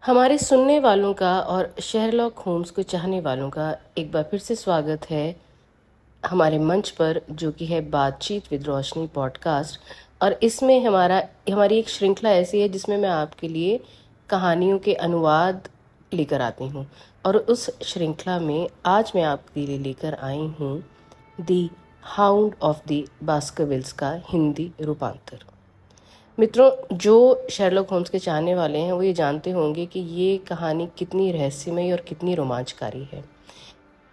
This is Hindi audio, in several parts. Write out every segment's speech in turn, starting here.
हमारे सुनने वालों का और शेरलॉक होम्स को चाहने वालों का एक बार फिर से स्वागत है हमारे मंच पर, जो कि है बातचीत विद रोशनी पॉडकास्ट। और इसमें हमारी एक श्रृंखला ऐसी है जिसमें मैं आपके लिए कहानियों के अनुवाद लेकर आती हूँ। और उस श्रृंखला में आज मैं आपके लिए लेकर आई हूँ दी हाउंड ऑफ द बास्करविल्स का हिंदी रूपांतर। मित्रों, जो शेरलॉक होम्स के चाहने वाले हैं वो ये जानते होंगे कि ये कहानी कितनी रहस्यमयी और कितनी रोमांचकारी है।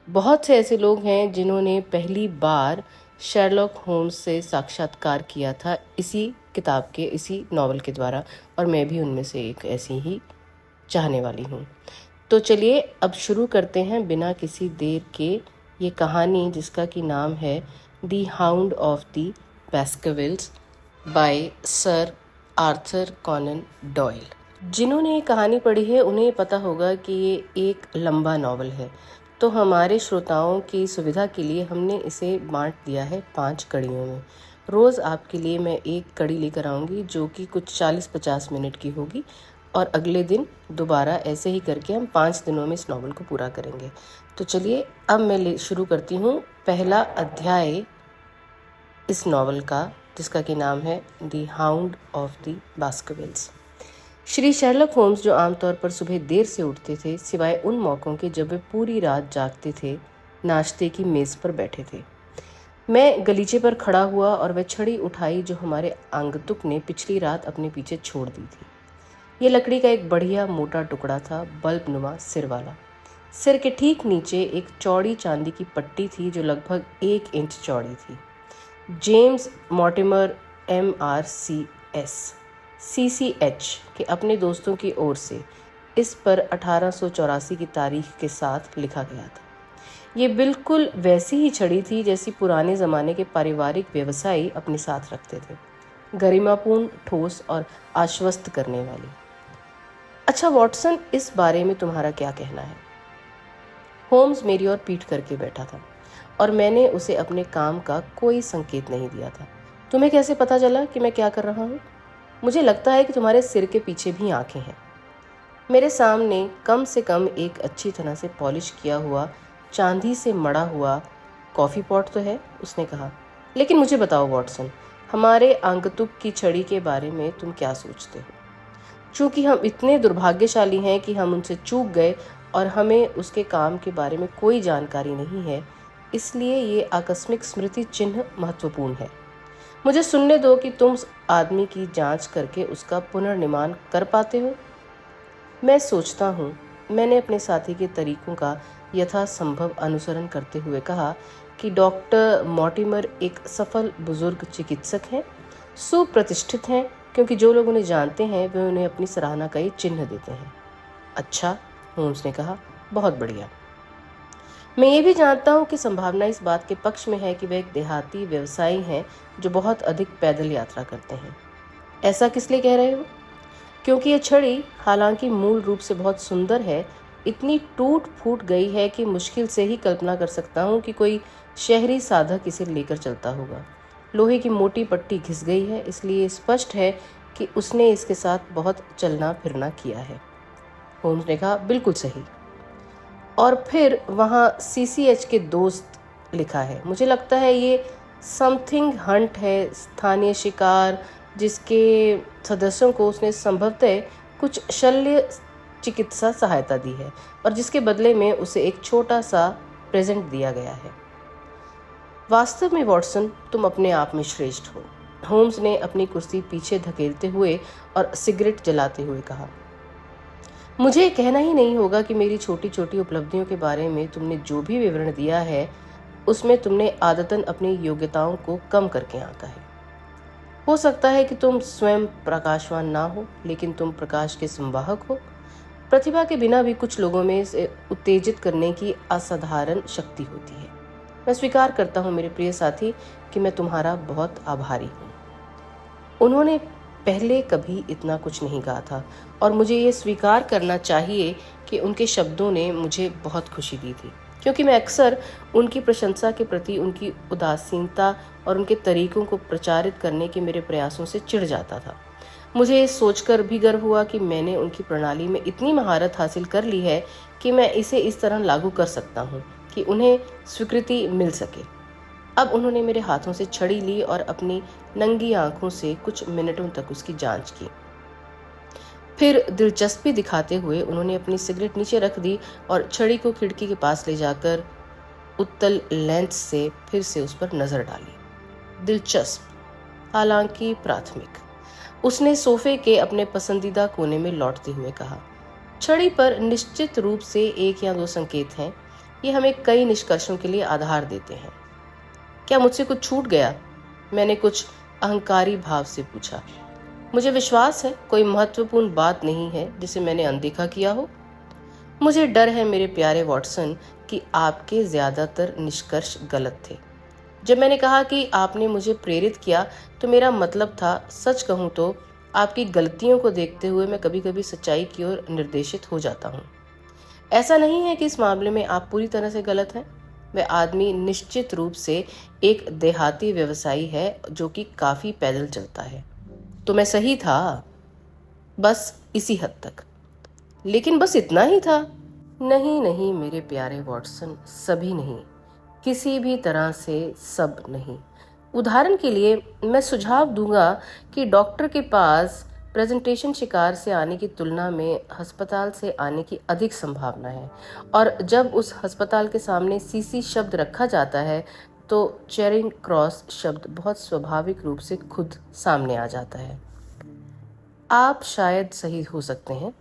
बहुत से ऐसे लोग हैं जिन्होंने पहली बार शेरलॉक होम्स से साक्षात्कार किया था इसी नॉवल के द्वारा, और मैं भी उनमें से एक ऐसी ही चाहने वाली हूँ। तो चलिए अब शुरू करते हैं बिना किसी देर के ये कहानी, जिसका कि नाम है the hound of the Baskervilles by sir Arthur Conan Doyle. जिन्होंने ये कहानी पढ़ी है उन्हें पता होगा कि ये एक लंबा नॉवल है, तो हमारे श्रोताओं की सुविधा के लिए हमने इसे बांट दिया है 5 कड़ियों में। रोज़ आपके लिए मैं एक कड़ी लेकर आऊँगी जो कि कुछ 40-50 मिनट की होगी, और अगले दिन दोबारा ऐसे ही करके हम 5 दिनों में इस नॉवल को पूरा करेंगे। तो चलिए अब मैं शुरू करती हूँ पहला अध्याय इस नॉवल का, जिसका कि नाम है the hound of the Baskervilles. Shri Sherlock Holmes, जो आमतौर पर सुबह देर से उठते थे, सिवाय उन मौक़ों के जब वे पूरी रात जागते थे, नाश्ते की मेज़ पर बैठे थे। मैं गलीचे पर खड़ा हुआ और वह छड़ी उठाई जो हमारे आगंतुक ने पिछली रात अपने पीछे छोड़ दी थी। ये लकड़ी का एक बढ़िया मोटा टुकड़ा था, बल्ब नुमा सिर वाला। सिर के ठीक नीचे एक चौड़ी चांदी की पट्टी थी जो लगभग 1 इंच चौड़ी थी। जेम्स मॉर्टिमर MRCS CCH के अपने दोस्तों की ओर से इस पर 1884 की तारीख के साथ लिखा गया था। ये बिल्कुल वैसी ही छड़ी थी जैसी पुराने ज़माने के पारिवारिक व्यवसायी अपने साथ रखते थे, गरिमापूर्ण, ठोस और आश्वस्त करने वाली। अच्छा वॉटसन, इस बारे में तुम्हारा क्या कहना है? होम्स मेरी ओर पीठ करके बैठा था और मैंने उसे अपने काम का कोई संकेत नहीं दिया था। तुम्हें कैसे पता चला कि मैं क्या कर रहा हूँ? मुझे लगता है कि तुम्हारे सिर के पीछे भी आंखें हैं। मेरे सामने कम से कम एक अच्छी तरह से पॉलिश किया हुआ चांदी से मड़ा हुआ कॉफ़ी पॉट तो है, उसने कहा। लेकिन मुझे बताओ वॉटसन, हमारे आगंतुक की छड़ी के बारे में तुम क्या सोचते हो? चूँकि हम इतने दुर्भाग्यशाली हैं कि हम उनसे चूक गए और हमें उसके काम के बारे में कोई जानकारी नहीं है, इसलिए ये आकस्मिक स्मृति चिन्ह महत्वपूर्ण है। मुझे सुनने दो कि तुम उस आदमी की जांच करके उसका पुनर्निर्माण कर पाते हो। मैं सोचता हूँ, मैंने अपने साथी के तरीकों का यथासंभव अनुसरण करते हुए कहा, कि डॉक्टर मॉर्टिमर एक सफल बुजुर्ग चिकित्सक हैं, सुप्रतिष्ठित हैं, क्योंकि जो लोग उन्हें जानते हैं वे उन्हें अपनी सराहना का ये चिन्ह देते हैं। अच्छा, होम्स ने कहा, बहुत बढ़िया। मैं ये भी जानता हूँ कि संभावना इस बात के पक्ष में है कि वे एक देहाती व्यवसायी हैं जो बहुत अधिक पैदल यात्रा करते हैं। ऐसा किस लिए कह रहे हो? क्योंकि ये छड़ी, हालांकि मूल रूप से बहुत सुंदर है, इतनी टूट फूट गई है कि मुश्किल से ही कल्पना कर सकता हूँ कि कोई शहरी साधक इसे लेकर चलता होगा। लोहे की मोटी पट्टी घिस गई है, इसलिए स्पष्ट है कि उसने इसके साथ बहुत चलना फिरना किया है। होम्स ने कहा, बिल्कुल सही। और फिर वहाँ CCH के दोस्त लिखा है। मुझे लगता है ये समथिंग हंट है, स्थानीय शिकार, जिसके सदस्यों को उसने संभवतः कुछ शल्य चिकित्सा सहायता दी है और जिसके बदले में उसे एक छोटा सा प्रेजेंट दिया गया है। वास्तव में वॉटसन, तुम अपने आप में श्रेष्ठ हो, होम्स ने अपनी कुर्सी पीछे धकेलते हुए और सिगरेट जलाते हुए कहा। मुझे कहना ही नहीं होगा कि मेरी छोटी छोटी उपलब्धियों के बारे में तुमने जो भी विवरण दिया है उसमें तुमने आदतन अपनी योग्यताओं को कम करके आंका है। हो सकता है कि तुम स्वयं प्रकाशवान ना हो, लेकिन तुम प्रकाश के संवाहक हो। प्रतिभा के बिना भी कुछ लोगों में इसे उत्तेजित करने की असाधारण शक्ति होती है। मैं स्वीकार करता हूँ मेरे प्रिय साथी कि मैं तुम्हारा बहुत आभारी हूँ। उन्होंने पहले कभी इतना कुछ नहीं कहा था और मुझे ये स्वीकार करना चाहिए कि उनके शब्दों ने मुझे बहुत खुशी दी थी, क्योंकि मैं अक्सर उनकी प्रशंसा के प्रति उनकी उदासीनता और उनके तरीकों को प्रचारित करने के मेरे प्रयासों से चिढ़ जाता था। मुझे सोचकर भी गर्व हुआ कि मैंने उनकी प्रणाली में इतनी महारत हासिल कर ली है कि मैं इसे इस तरह लागू कर सकता हूँ कि उन्हें स्वीकृति मिल सके। अब उन्होंने मेरे हाथों से छड़ी ली और अपनी नंगी आंखों से कुछ मिनटों तक उसकी जांच की। फिर दिलचस्पी दिखाते हुए उन्होंने अपनी सिगरेट नीचे रख दी और छड़ी को खिड़की के पास ले जाकर उत्तल लेंस से फिर से उस पर नजर डाली। दिलचस्प, हालांकि प्राथमिक। उसने सोफे के अपने पसंदीदा कोने में लौटते हुए कहा, छड़ी पर निश्चित रूप से 1 या 2 संकेत हैं। ये हमें कई निष्कर्षों के लिए आधार देते हैं। क्या मुझसे कुछ छूट गया? मैंने कुछ अहंकारी भाव से पूछा। मुझे विश्वास है कोई महत्वपूर्ण बात नहीं है जिसे मैंने अनदेखा किया हो। मुझे डर है मेरे प्यारे वॉटसन कि आपके ज्यादातर निष्कर्ष गलत थे। जब मैंने कहा कि आपने मुझे प्रेरित किया तो मेरा मतलब था, सच कहूं तो आपकी गलतियों को देखते हुए मैं कभी कभी सच्चाई की ओर निर्देशित हो जाता हूं। ऐसा नहीं है कि इस मामले में आप पूरी तरह से गलत हैं। वह आदमी निश्चित रूप से एक देहाती व्यवसायी है जो कि काफी पैदल चलता है। तो मैं सही था, बस इसी हद तक। लेकिन बस इतना ही था। नहीं नहीं मेरे प्यारे वॉटसन, सभी नहीं, किसी भी तरह से सब नहीं। उदाहरण के लिए मैं सुझाव दूंगा कि डॉक्टर के पास प्रेजेंटेशन शिकार से आने की तुलना में अस्पताल से आने की अधिक संभावना है, और जब उस अस्पताल के सामने सीसी शब्द रखा जाता है तो चेरिंग क्रॉस शब्द बहुत स्वाभाविक रूप से खुद सामने आ जाता है। आप शायद सही हो सकते हैं,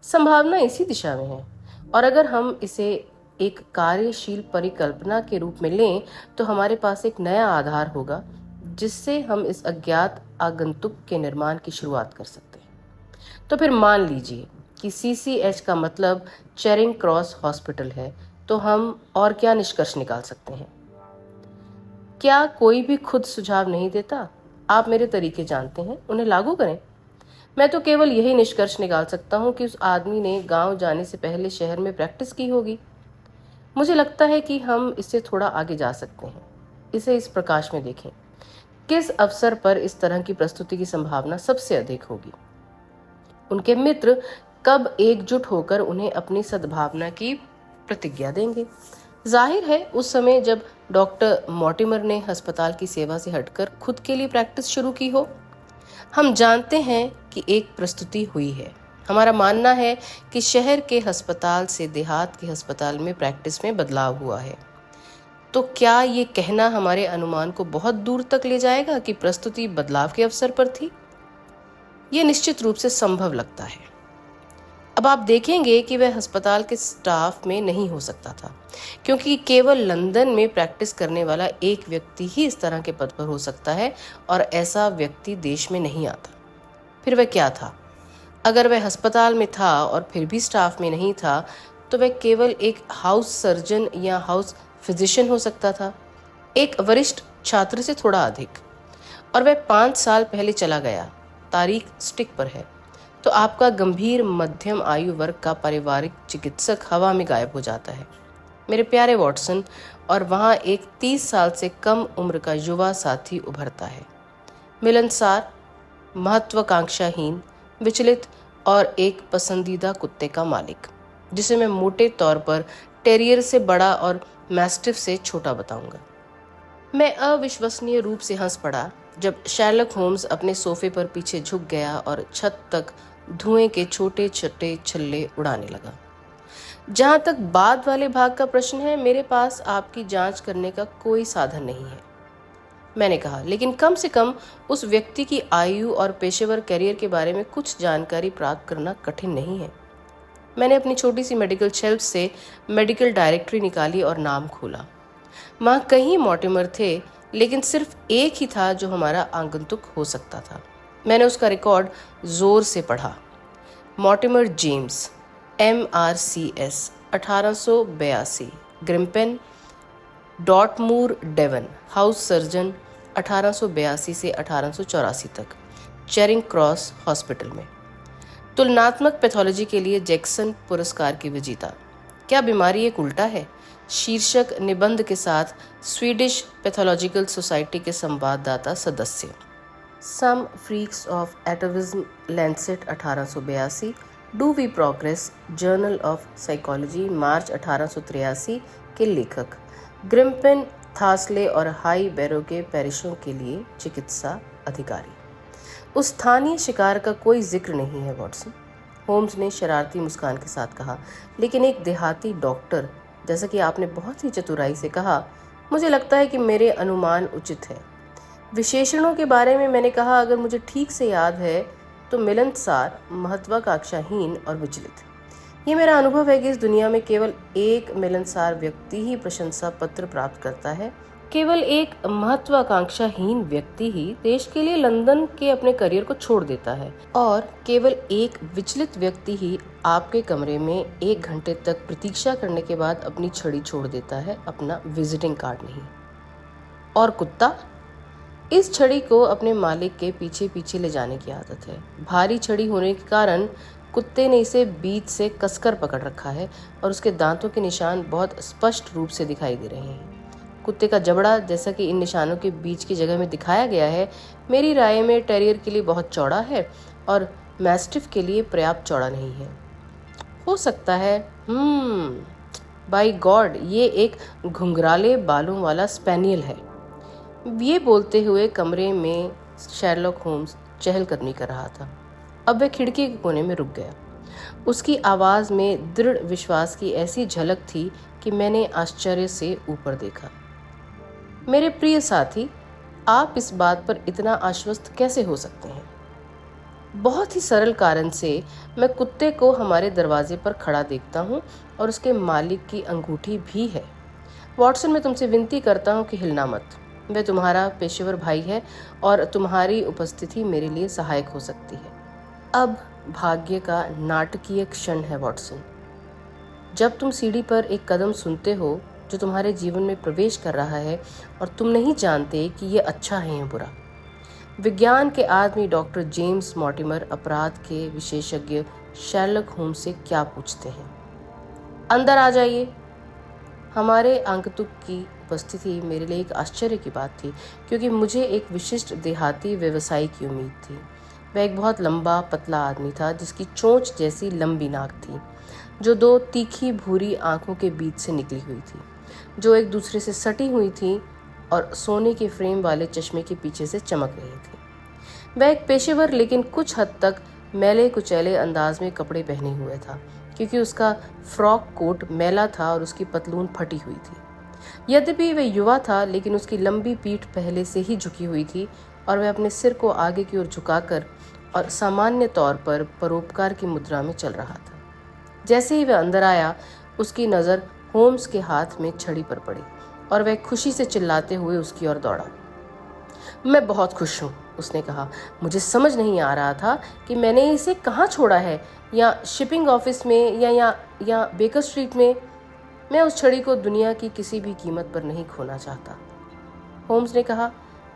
संभावना इसी दिशा में है, और अगर हम इसे एक कार्यशील परिकल्पना के रूप में लें तो हमारे पास एक नया आधार होगा जिससे हम इस अज्ञात आगंतुक के निर्माण की शुरुआत कर सकते हैं। तो फिर मान लीजिए कि CCH का मतलब चेरिंग क्रॉस हॉस्पिटल है, तो हम और क्या निष्कर्ष निकाल सकते हैं? क्या कोई भी खुद सुझाव नहीं देता? आप मेरे तरीके जानते हैं, उन्हें लागू करें। मैं तो केवल यही निष्कर्ष निकाल सकता हूँ कि उस आदमी ने गांव जाने से पहले शहर में प्रैक्टिस की होगी। मुझे लगता है कि हम इससे थोड़ा आगे जा सकते हैं। इसे इस प्रकाश में देखें, किस अवसर पर इस तरह की प्रस्तुति की संभावना सबसे अधिक होगी? उनके मित्र कब एकजुट होकर उन्हें अपनी सद्भावना की प्रतिज्ञा देंगे? जाहिर है उस समय जब डॉक्टर मॉर्टिमर ने अस्पताल की सेवा से हटकर खुद के लिए प्रैक्टिस शुरू की हो। हम जानते हैं कि एक प्रस्तुति हुई है। हमारा मानना है कि शहर के अस्पताल से देहात के अस्पताल में प्रैक्टिस में बदलाव हुआ है। तो क्या ये कहना हमारे अनुमान को बहुत दूर तक ले जाएगा कि प्रस्तुति बदलाव के अवसर पर थी? ये निश्चित रूप से संभव लगता है। अब आप देखेंगे कि वह अस्पताल के स्टाफ में नहीं हो सकता था, क्योंकि केवल लंदन में प्रैक्टिस करने वाला एक व्यक्ति ही इस तरह के पद पर हो सकता है, और ऐसा व्यक्ति देश में नहीं आता। फिर वह क्या था? अगर वह अस्पताल में था और फिर भी स्टाफ में नहीं था, तो वह केवल एक हाउस सर्जन या हाउस फिजिशियन हो सकता था, एक वरिष्ठ छात्र से थोड़ा अधिक। और वह 5 साल पहले चला गया। तारीख स्टिक पर है। तो आपका गंभीर मध्यम आयु वर्ग का पारिवारिक चिकित्सक हवा में गायब हो जाता है, मेरे प्यारे वॉटसन, और वहाँ एक 30 साल से कम उम्र का युवा साथी उभरता है, मिलनसार, महत्वाकांक्षाहीन, विचलित और एक पसंदीदा कुत्ते का मालिक, जिसे मैं मोटे तौर पर टेरियर से बड़ा और मैस्टिफ से छोटा बताऊंगा। मैं अविश्वसनीय रूप से हंस पड़ा जब शर्लक होम्स अपने सोफे पर पीछे झुक गया और छत तक धुएं के छोटे छोटे छल्ले उड़ाने लगा। जहां तक बाद वाले भाग का प्रश्न है, मेरे पास आपकी जांच करने का कोई साधन नहीं है, मैंने कहा, लेकिन कम से कम उस व्यक्ति की आयु और पेशेवर करियर के बारे में कुछ जानकारी प्राप्त करना कठिन नहीं है। मैंने अपनी छोटी सी मेडिकल शेल्फ से मेडिकल डायरेक्टरी निकाली और नाम खोला। वहां कई मॉर्टिमर थे, लेकिन सिर्फ एक ही था जो हमारा आगंतुक हो सकता था। मैंने उसका रिकॉर्ड जोर से पढ़ा। Mortimer James, MRCS, 1882, Grimpen, Dartmoor, Devon, house surgeon, 1882 से 1884 तक, चेरिंग क्रॉस हॉस्पिटल में, तुलनात्मक पैथोलॉजी के लिए जैक्सन पुरस्कार की विजेता। क्या बीमारी एक उल्टा है? शीर्षक निबंध के साथ स्वीडिश पैथोलॉजिकल सोसाइटी के संवाददाता सदस्य। Some freaks of atavism, Lancet 1882, do we progress, journal of psychology, March 1883 के लेखक। ग्रिम्पिन, थासले और हाई बैरो के पैरिशों के लिए चिकित्सा अधिकारी। उस स्थानीय शिकार का कोई जिक्र नहीं है वॉटसन, होम्स ने शरारती मुस्कान के साथ कहा। लेकिन एक देहाती डॉक्टर, जैसा कि आपने बहुत ही चतुराई से कहा, मुझे लगता है कि मेरे अनुमान उचित है। विशेषणों के बारे में मैंने कहा, अगर मुझे ठीक से याद है तो मिलनसार, महत्वाकांक्षाहीन और विचलित। ये मेरा अनुभव है कि इस दुनिया में केवल एक मिलनसार व्यक्ति ही प्रशंसा पत्र प्राप्त करता है। केवल एक महत्वाकांक्षाहीन व्यक्ति ही देश के लिए लंदन के अपने करियर को छोड़ देता है, और केवल एक विचलित व्यक्ति ही आपके कमरे में 1 घंटे तक प्रतीक्षा करने के बाद अपनी छड़ी छोड़ देता है, अपना विजिटिंग कार्ड नहीं। और कुत्ता, इस छड़ी को अपने मालिक के पीछे पीछे ले जाने की आदत है। भारी छड़ी होने के कारण कुत्ते ने इसे बीच से कसकर पकड़ रखा है और उसके दांतों के निशान बहुत स्पष्ट रूप से दिखाई दे रहे हैं। कुत्ते का जबड़ा, जैसा कि इन निशानों के बीच की जगह में दिखाया गया है, मेरी राय में टेरियर के लिए बहुत चौड़ा है और मैस्टिफ के लिए पर्याप्त चौड़ा नहीं है। हो सकता है, बाय गॉड, ये एक घुंघराले बालों वाला स्पेनियल है। ये बोलते हुए कमरे में शेरलॉक होम्स चहलकदमी कर रहा था। अब वह खिड़की के कोने में रुक गया। उसकी आवाज़ में दृढ़ विश्वास की ऐसी झलक थी कि मैंने आश्चर्य से ऊपर देखा। मेरे प्रिय साथी, आप इस बात पर इतना आश्वस्त कैसे हो सकते हैं? बहुत ही सरल कारण से, मैं कुत्ते को हमारे दरवाजे पर खड़ा देखता हूँ और उसके मालिक की अंगूठी भी है। वॉटसन, मैं तुमसे विनती करता हूँ कि हिलना मत। वह तुम्हारा पेशेवर भाई है और तुम्हारी उपस्थिति मेरे लिए सहायक हो सकती है। अब भाग्य का नाटकीय क्षण है वॉटसन। जब तुम सीढ़ी पर एक कदम सुनते हो जो तुम्हारे जीवन में प्रवेश कर रहा है और तुम नहीं जानते कि ये अच्छा है या बुरा। विज्ञान के आदमी डॉक्टर जेम्स मॉर्टिमर अपराध के विशेषज्ञ शेरलॉक होम्स से क्या पूछते हैं? अंदर आ जाइए। हमारे आगंतुक की उपस्थिति मेरे लिए एक आश्चर्य की बात थी, क्योंकि मुझे एक विशिष्ट देहाती व्यवसायी की उम्मीद थी। वह एक बहुत लंबा पतला आदमी था जिसकी चोंच जैसी लंबी नाक थी, जो 2 तीखी भूरी आंखों के बीच से निकली हुई थी, जो एक दूसरे से सटी हुई थी और सोने के फ्रेम वाले चश्मे के पीछे से चमक रही थी। वह एक पेशेवर लेकिन कुछ हद तक मैले कुचैले अंदाज में कपड़े पहने हुए था, क्योंकि उसका फ्रॉक कोट मैला था और उसकी पतलून फटी हुई थी। यद्यपि वह युवा था, लेकिन उसकी लंबी पीठ पहले से ही झुकी हुई थी और वह अपने सिर को आगे की ओर झुकाकर और सामान्य तौर पर परोपकार की मुद्रा में चल रहा था। जैसे ही वह अंदर आया, उसकी नज़र होम्स के हाथ में छड़ी पर पड़ी और वह खुशी से चिल्लाते हुए उसकी ओर दौड़ा। मैं बहुत खुश हूँ, उसने कहा। मुझे समझ नहीं आ रहा था कि मैंने इसे कहाँ छोड़ा है, या शिपिंग ऑफिस में या बेकर स्ट्रीट में। मैं उस छड़ी को दुनिया की किसी भी कीमत पर नहीं खोना चाहता। होम्स ने कहा,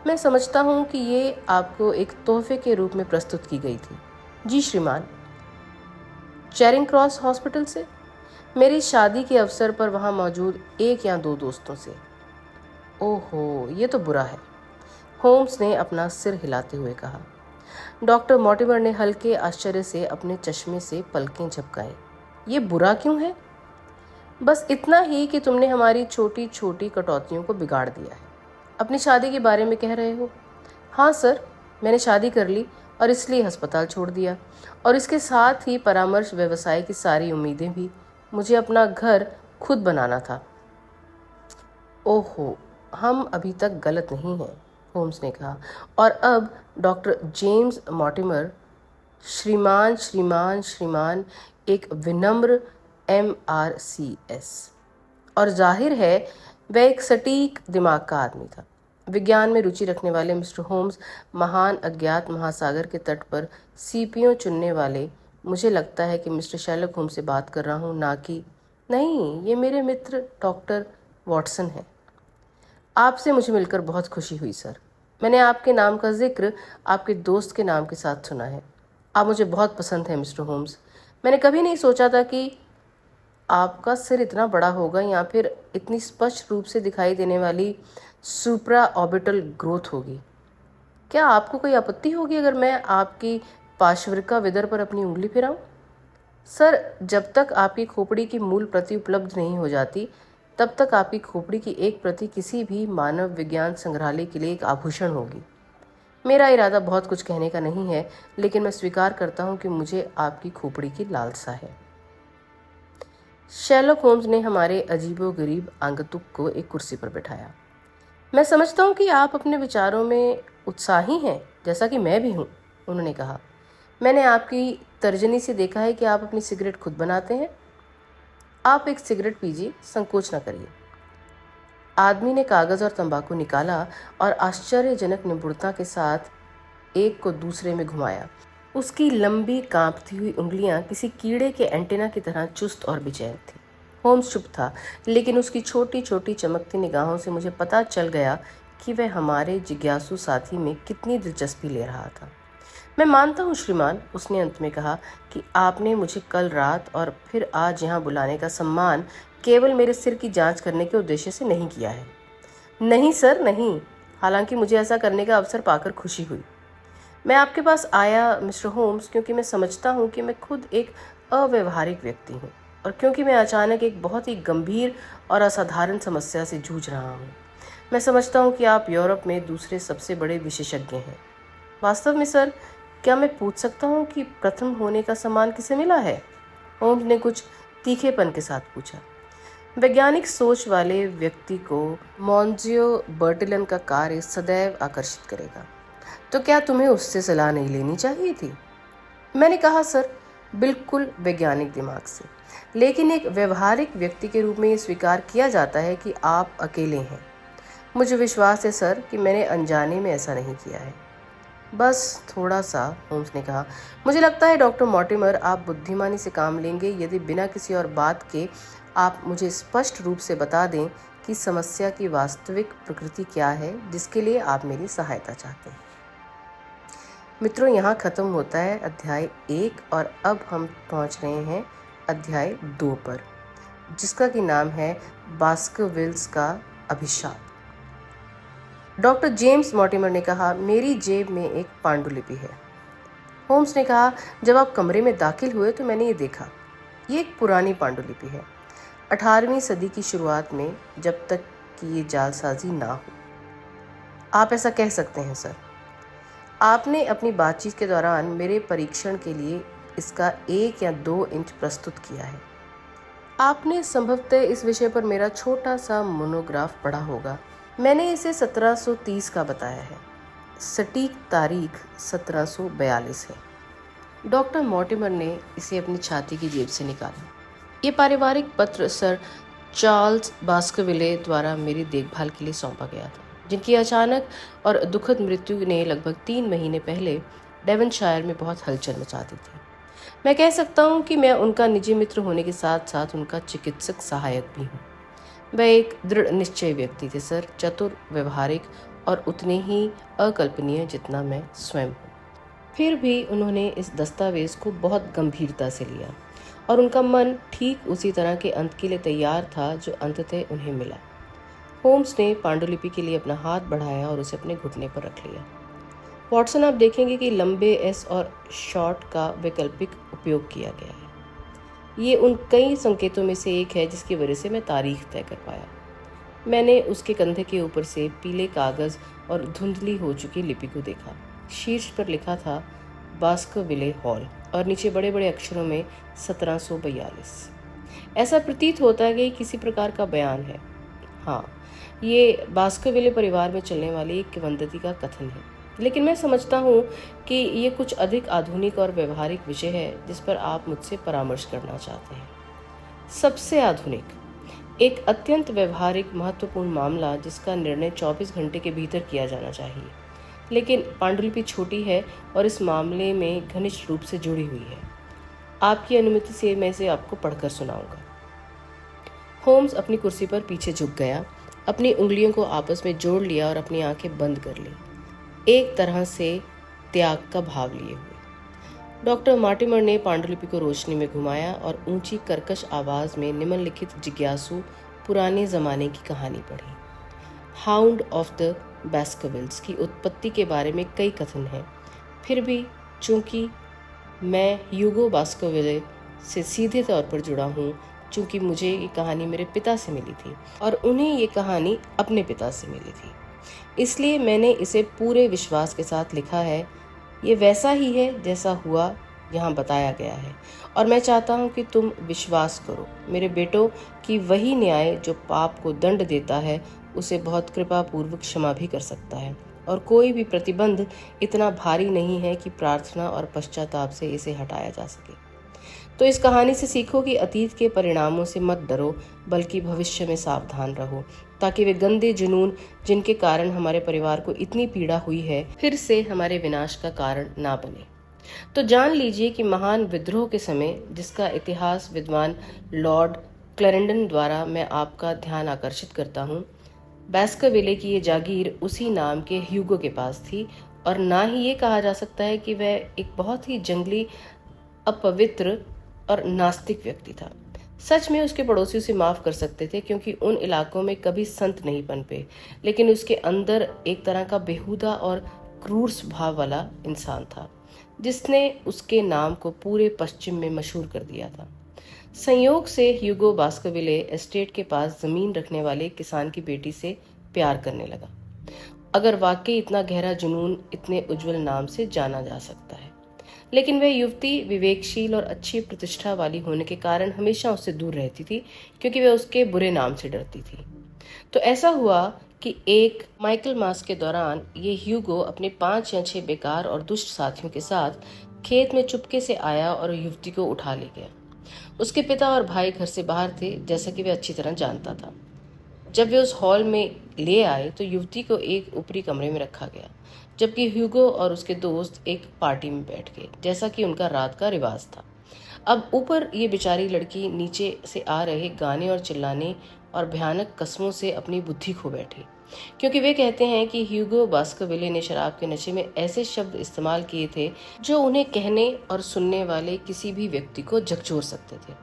मैं समझता हूँ कि ये आपको एक तोहफे के रूप में प्रस्तुत की गई थी। जी श्रीमान। चैरिंग क्रॉस हॉस्पिटल से, मेरी शादी के अवसर पर वहाँ मौजूद 1 या 2 दोस्तों से। ओहो, ये तो बुरा है, होम्स ने अपना सिर हिलाते हुए कहा। डॉक्टर मॉर्टिमर ने हल्के आश्चर्य से अपने चश्मे से पलकें झपकाई। ये बुरा क्यों है? बस इतना ही कि तुमने हमारी छोटी छोटी कटौतियों को बिगाड़ दिया है। अपनी शादी के बारे में कह रहे हो? हाँ सर, मैंने शादी कर ली और इसलिए अस्पताल छोड़ दिया, और इसके साथ ही परामर्श व्यवसाय की सारी उम्मीदें भी। मुझे अपना घर खुद बनाना था। ओहो, हम अभी तक गलत नहीं हैं, होम्स ने कहा। और अब डॉक्टर जेम्स मॉर्टिमर, श्रीमान श्रीमान श्रीमान, एक विनम्र MRCS, और जाहिर है वह एक सटीक दिमाग का आदमी था। विज्ञान में रुचि रखने वाले मिस्टर होम्स, महान अज्ञात महासागर के तट पर सीपियों चुनने वाले, मुझे लगता है कि मिस्टर शेरलॉक होम्स से बात कर रहा हूँ, ना कि नहीं, ये मेरे मित्र डॉक्टर वॉटसन है। आपसे मुझे मिलकर बहुत खुशी हुई सर। मैंने आपके नाम का जिक्र आपके दोस्त के नाम के साथ सुना है। आप मुझे बहुत पसंद हैं मिस्टर होम्स। मैंने कभी नहीं सोचा था कि आपका सिर इतना बड़ा होगा या फिर इतनी स्पष्ट रूप से दिखाई देने वाली सुप्रा ऑर्बिटल ग्रोथ होगी। क्या आपको कोई आपत्ति होगी अगर मैं आपकी पार्श्विका विदर पर अपनी उंगली फिराऊं? सर, जब तक आपकी खोपड़ी की मूल प्रति उपलब्ध नहीं हो जाती, तब तक आपकी खोपड़ी की एक प्रति किसी भी मानव विज्ञान संग्रहालय के लिए एक आभूषण होगी। मेरा इरादा बहुत कुछ कहने का नहीं है, लेकिन मैं स्वीकार करता हूं कि मुझे आपकी खोपड़ी की लालसा है। शेरलॉक होम्स ने हमारे अजीबोगरीब आगंतुक को एक कुर्सी पर बिठाया। मैं समझता हूँ कि आप अपने विचारों में उत्साही हैं, जैसा कि मैं भी हूँ, उन्होंने कहा। मैंने आपकी तर्जनी से देखा है कि आप अपनी सिगरेट खुद बनाते हैं। आप एक सिगरेट पीजिए, संकोच न करिए। आदमी ने कागज और तंबाकू निकाला और आश्चर्यजनक निपुणता के साथ एक को दूसरे में घुमाया। उसकी लंबी कांपती हुई उंगलियां किसी कीड़े के एंटेना की तरह चुस्त और बेचैन थी। होम्स चुप था, लेकिन उसकी छोटी छोटी चमकती निगाहों से मुझे पता चल गया कि वह हमारे जिज्ञासु साथी में कितनी दिलचस्पी ले रहा था। मैं मानता हूँ श्रीमान, उसने अंत में कहा, कि आपने मुझे कल रात और फिर आज यहाँ बुलाने का सम्मान केवल मेरे सिर की जांच करने के उद्देश्य से नहीं किया है। नहीं सर, नहीं। हालांकि मुझे ऐसा करने का अवसर पाकर खुशी हुई। मैं आपके पास आया मिस्टर होम्स क्योंकि मैं समझता हूँ कि मैं खुद एक अव्यवहारिक व्यक्ति हूँ और क्योंकि मैं अचानक एक बहुत ही गंभीर और असाधारण समस्या से जूझ रहा हूँ। मैं समझता हूँ कि आप यूरोप में दूसरे सबसे बड़े विशेषज्ञ हैं। वास्तव में सर, क्या मैं पूछ सकता हूँ कि प्रथम होने का सम्मान किसे मिला है? होम्स ने कुछ तीखेपन के साथ पूछा। वैज्ञानिक सोच वाले व्यक्ति को मॉन्जियो बर्टलन का कार्य सदैव आकर्षित करेगा। तो क्या तुम्हें उससे सलाह नहीं लेनी चाहिए थी? मैंने कहा, सर, बिल्कुल वैज्ञानिक दिमाग से, लेकिन एक व्यवहारिक व्यक्ति के रूप में ये स्वीकार किया जाता है कि आप अकेले हैं। मुझे विश्वास है सर कि मैंने अनजाने में ऐसा नहीं किया है। बस थोड़ा सा, होम्स ने कहा। मुझे लगता है डॉक्टर मॉर्टिमर, आप बुद्धिमानी से काम लेंगे यदि बिना किसी और बात के आप मुझे स्पष्ट रूप से बता दें कि समस्या की वास्तविक प्रकृति क्या है जिसके लिए आप मेरी सहायता चाहते हैं। मित्रों, यहाँ खत्म होता है अध्याय 1 और अब हम पहुँच रहे हैं अध्याय 2 पर, जिसका कि नाम है बास्करविल्स का अभिशाप। डॉक्टर जेम्स मॉर्टिमर ने कहा, मेरी जेब में एक पांडुलिपि है। होम्स ने कहा, जब आप कमरे में दाखिल हुए तो मैंने ये देखा। ये एक पुरानी पांडुलिपि है, 18वीं सदी की शुरुआत में, जब तक कि ये जालसाजी ना हो। आप ऐसा कह सकते हैं सर। आपने अपनी बातचीत के दौरान मेरे परीक्षण के लिए इसका 1 या 2 इंच प्रस्तुत किया है। आपने संभवतः इस विषय पर मेरा छोटा सा मोनोग्राफ पढ़ा होगा। मैंने इसे 1730 का बताया है। सटीक तारीख 1742 है। डॉक्टर मॉर्टिमर ने इसे अपनी छाती की जेब से निकाला। ये पारिवारिक पत्र सर चार्ल्स बास्करविले द्वारा मेरी देखभाल के लिए सौंपा गया था, जिनकी अचानक और दुखद मृत्यु ने लगभग 3 महीने पहले डेवनशायर में बहुत हलचल मचा दी थी। मैं कह सकता हूँ कि मैं उनका निजी मित्र होने के साथ साथ उनका चिकित्सक सहायक भी हूँ। वह एक दृढ़ निश्चय व्यक्ति थे सर, चतुर, व्यवहारिक और उतने ही अकल्पनीय जितना मैं स्वयं हूँ। फिर भी उन्होंने इस दस्तावेज को बहुत गंभीरता से लिया और उनका मन ठीक उसी तरह के अंत के लिए तैयार था जो अंततः उन्हें मिला। होम्स ने पांडुलिपि के लिए अपना हाथ बढ़ाया और उसे अपने घुटने पर रख लिया। वॉटसन, आप देखेंगे कि लंबे एस और शॉर्ट का वैकल्पिक उपयोग किया गया है। ये उन कई संकेतों में से एक है जिसकी वजह से मैं तारीख तय कर पाया। मैंने उसके कंधे के ऊपर से पीले कागज और धुंधली हो चुकी लिपि को देखा। शीर्ष पर लिखा था बास्करविले हॉल और नीचे बड़े बड़े अक्षरों में 1742। ऐसा प्रतीत होता है कि किसी प्रकार का बयान है। हाँ, ये बास्करविले परिवार में चलने वाली एक किंवदंती का कथन है, लेकिन मैं समझता हूँ कि ये कुछ अधिक आधुनिक और व्यवहारिक विषय है जिस पर आप मुझसे परामर्श करना चाहते हैं। सबसे आधुनिक, एक अत्यंत व्यवहारिक महत्वपूर्ण मामला जिसका निर्णय 24 घंटे के भीतर किया जाना चाहिए, लेकिन पांडुलिपि छोटी है और इस मामले में घनिष्ठ रूप से जुड़ी हुई है। आपकी अनुमति से मैं इसे आपको पढ़कर सुनाऊंगा। होम्स अपनी कुर्सी पर पीछे झुक गया, अपनी उंगलियों को आपस में जोड़ लिया और अपनी आंखें बंद कर ली, एक तरह से त्याग का भाव लिए हुए। डॉक्टर मॉर्टिमर ने पांडुलिपि को रोशनी में घुमाया और ऊंची कर्कश आवाज में निम्नलिखित जिज्ञासु पुराने जमाने की कहानी पढ़ी। हाउंड ऑफ द बास्करविल्स की उत्पत्ति के बारे में कई कथन हैं। फिर भी चूंकि मैं ह्यूगो बास्करविले से सीधे तौर पर जुड़ा हूँ, चूंकि मुझे ये कहानी मेरे पिता से मिली थी और उन्हें ये कहानी अपने पिता से मिली थी, इसलिए मैंने इसे पूरे विश्वास के साथ लिखा है। ये वैसा ही है जैसा हुआ यहाँ बताया गया है, और मैं चाहता हूँ कि तुम विश्वास करो मेरे बेटों कि वही न्याय जो पाप को दंड देता है उसे बहुत कृपा पूर्वक क्षमा भी कर सकता है, और कोई भी प्रतिबंध इतना भारी नहीं है कि प्रार्थना और पश्चाताप से इसे हटाया जा सके। तो इस कहानी से सीखो कि अतीत के परिणामों से मत डरो, बल्कि भविष्य में सावधान रहो, ताकि वे गंदे जुनून जिनके कारण हमारे परिवार को इतनी पीड़ा हुई है फिर से हमारे विनाश का कारण ना बने। तो जान लीजिए कि महान विद्रोह के समय, जिसका इतिहास विद्वान लॉर्ड क्लैरेंडन द्वारा मैं आपका ध्यान आकर्षित करता हूँ, बास्करविले की ये जागीर उसी नाम के ह्यूगो के पास थी, और ना ही ये कहा जा सकता है कि वह एक बहुत ही जंगली, अपवित्र और नास्तिक व्यक्ति था। सच में उसके पड़ोसी उसे माफ कर सकते थे, क्योंकि उन इलाकों में कभी संत नहीं पनपे, लेकिन उसके अंदर एक तरह का बेहुदा और क्रूर स्वभाव वाला इंसान था, जिसने उसके नाम को पूरे पश्चिम में मशहूर कर दिया था। संयोग से ह्यूगो बास्करविले एस्टेट के पास जमीन रखने वाले किसान की बेटी से प्यार करने लगा। अगर वाकई इतना गहरा जुनून इतने उज्जवल नाम से जाना जा सकता है, लेकिन वह युवती विवेकशील और अच्छी प्रतिष्ठा वाली होने के कारण हमेशा उससे दूर रहती थी, क्योंकि वह उसके बुरे नाम से डरती थी। तो ऐसा हुआ कि एक माइकल मास के दौरान ये ह्यूगो अपने 5 या 6 बेकार और दुष्ट साथियों के साथ खेत में चुपके से आया और युवती को उठा ले गया। उसके पिता और भाई घर से बाहर थे, जैसा कि वह अच्छी तरह जानता था। जब वे उस हॉल में ले आए तो युवती को एक ऊपरी कमरे में रखा गया, जबकि ह्यूगो और उसके दोस्त एक पार्टी में बैठ गए, जैसा कि उनका रात का रिवाज था। अब ऊपर ये बेचारी लड़की नीचे से आ रहे गाने और चिल्लाने और भयानक कस्मों से अपनी बुद्धि खो बैठी, क्योंकि वे कहते हैं कि ह्यूगो बास्करविले ने शराब के नशे में ऐसे शब्द इस्तेमाल किए थे जो उन्हें कहने और सुनने वाले किसी भी व्यक्ति को झकझोर सकते थे।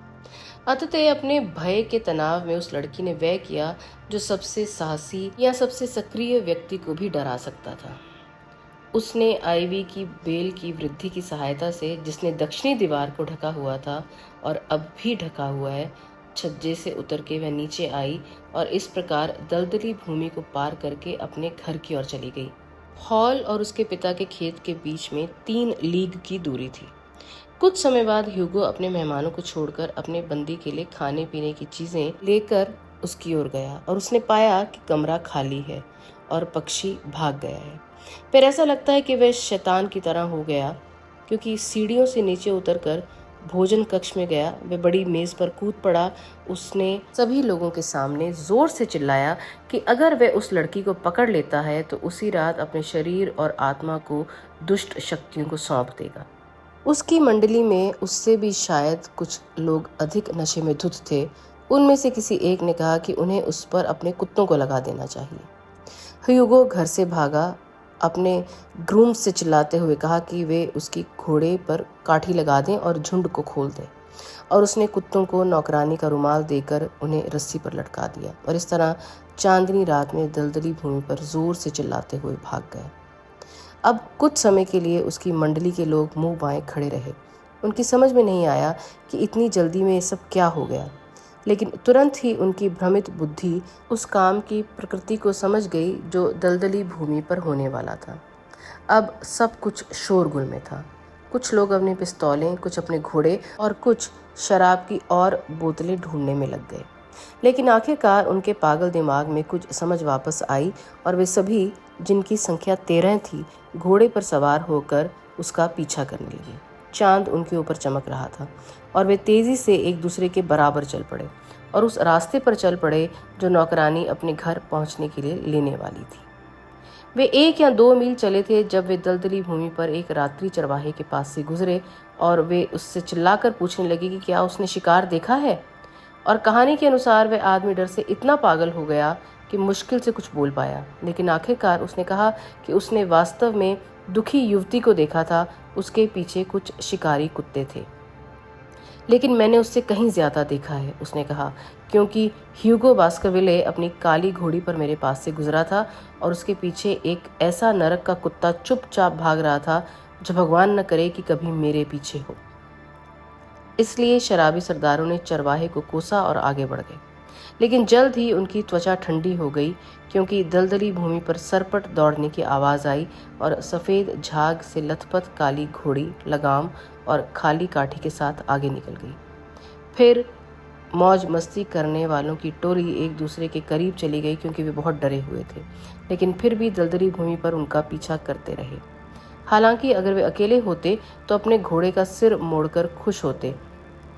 अतः अपने भय के तनाव में उस लड़की ने वह किया जो सबसे साहसी या सबसे सक्रिय व्यक्ति को भी डरा सकता था। उसने आईवी की बेल की वृद्धि की सहायता से, जिसने दक्षिणी दीवार को ढका हुआ था और अब भी ढका हुआ है, छज्जे से उतर के वह नीचे आई और इस प्रकार दलदली भूमि को पार करके अपने घर की ओर चली गई। हॉल और उसके पिता के खेत के बीच में 3 लीग की दूरी थी। कुछ समय बाद ह्यूगो अपने मेहमानों को छोड़कर अपने बंदी के लिए खाने पीने की चीजें लेकर उसकी ओर गया, और उसने पाया कि कमरा खाली है और पक्षी भाग गया है। फिर ऐसा लगता है कि वह शैतान की तरह हो गया, क्योंकि सीढ़ियों से नीचे उतरकर भोजन कक्ष में गया। वह बड़ी मेज पर कूद पड़ा। उसने सभी लोगों के सामने जोर से चिल्लाया कि अगर वह उस लड़की को पकड़ लेता है तो उसी रात अपने शरीर और आत्मा को दुष्ट शक्तियों को सौंप देगा। उसकी मंडली में उससे भी शायद कुछ लोग अधिक नशे में धुत थे। उनमें से किसी एक ने कहा कि उन्हें उस पर अपने कुत्तों को लगा देना चाहिए। ह्यूगो घर से भागा, अपने ग्रूम्स से चिल्लाते हुए कहा कि वे उसकी घोड़े पर काठी लगा दें और झुंड को खोल दें, और उसने कुत्तों को नौकरानी का रुमाल देकर उन्हें रस्सी पर लटका दिया, और इस तरह चांदनी रात में दलदली भूमि पर जोर से चिल्लाते हुए भाग गए। अब कुछ समय के लिए उसकी मंडली के लोग मुंह बाएं खड़े रहे। उनकी समझ में नहीं आया कि इतनी जल्दी में ये सब क्या हो गया, लेकिन तुरंत ही उनकी भ्रमित बुद्धि उस काम की प्रकृति को समझ गई जो दलदली भूमि पर होने वाला था। अब सब कुछ शोरगुल में था। कुछ लोग अपने पिस्तौलें, कुछ अपने घोड़े और कुछ शराब की और बोतलें ढूंढने में लग गए। लेकिन आखिरकार उनके पागल दिमाग में कुछ समझ वापस आई, और वे सभी, जिनकी संख्या 13 थी, घोड़े पर सवार होकर उसका पीछा करने लगे। चांद उनके ऊपर चमक रहा था और वे तेजी से एक दूसरे के बराबर चल पड़े और उस रास्ते पर चल पड़े जो नौकरानी अपने घर पहुंचने के लिए लेने वाली थी। वे 1 या 2 मील चले थे जब वे दलदली भूमि पर एक रात्रि चरवाहे के पास से गुजरे, और वे उससे चिल्लाकर पूछने लगे कि क्या उसने शिकार देखा है। और कहानी के अनुसार वह आदमी डर से इतना पागल हो गया कि मुश्किल से कुछ बोल पाया, लेकिन आखिरकार उसने कहा कि उसने वास्तव में दुखी युवती को देखा था। उसके पीछे कुछ शिकारी कुत्ते थे। लेकिन मैंने उससे कहीं ज्यादा देखा है, उसने कहा, क्योंकि ह्यूगो बास्करविले अपनी काली घोड़ी पर मेरे पास से गुजरा था और उसके पीछे एक ऐसा नरक का कुत्ता चुपचाप भाग रहा था जो भगवान न करे कि कभी मेरे पीछे हो। इसलिए शराबी सरदारों ने चरवाहे को कोसा और आगे बढ़ गए, लेकिन जल्द ही उनकी त्वचा ठंडी हो गई, क्योंकि दलदली भूमि पर सरपट दौड़ने की आवाज आई और सफेद झाग से लथपथ काली घोड़ी लगाम और खाली काठी के साथ आगे निकल गई। फिर मौज मस्ती करने वालों की टोली एक दूसरे के करीब चली गई, क्योंकि वे बहुत डरे हुए थे, लेकिन फिर भी दलदली भूमि पर उनका पीछा करते रहे। हालांकि अगर वे अकेले होते तो अपने घोड़े का सिर मोड़कर खुश होते।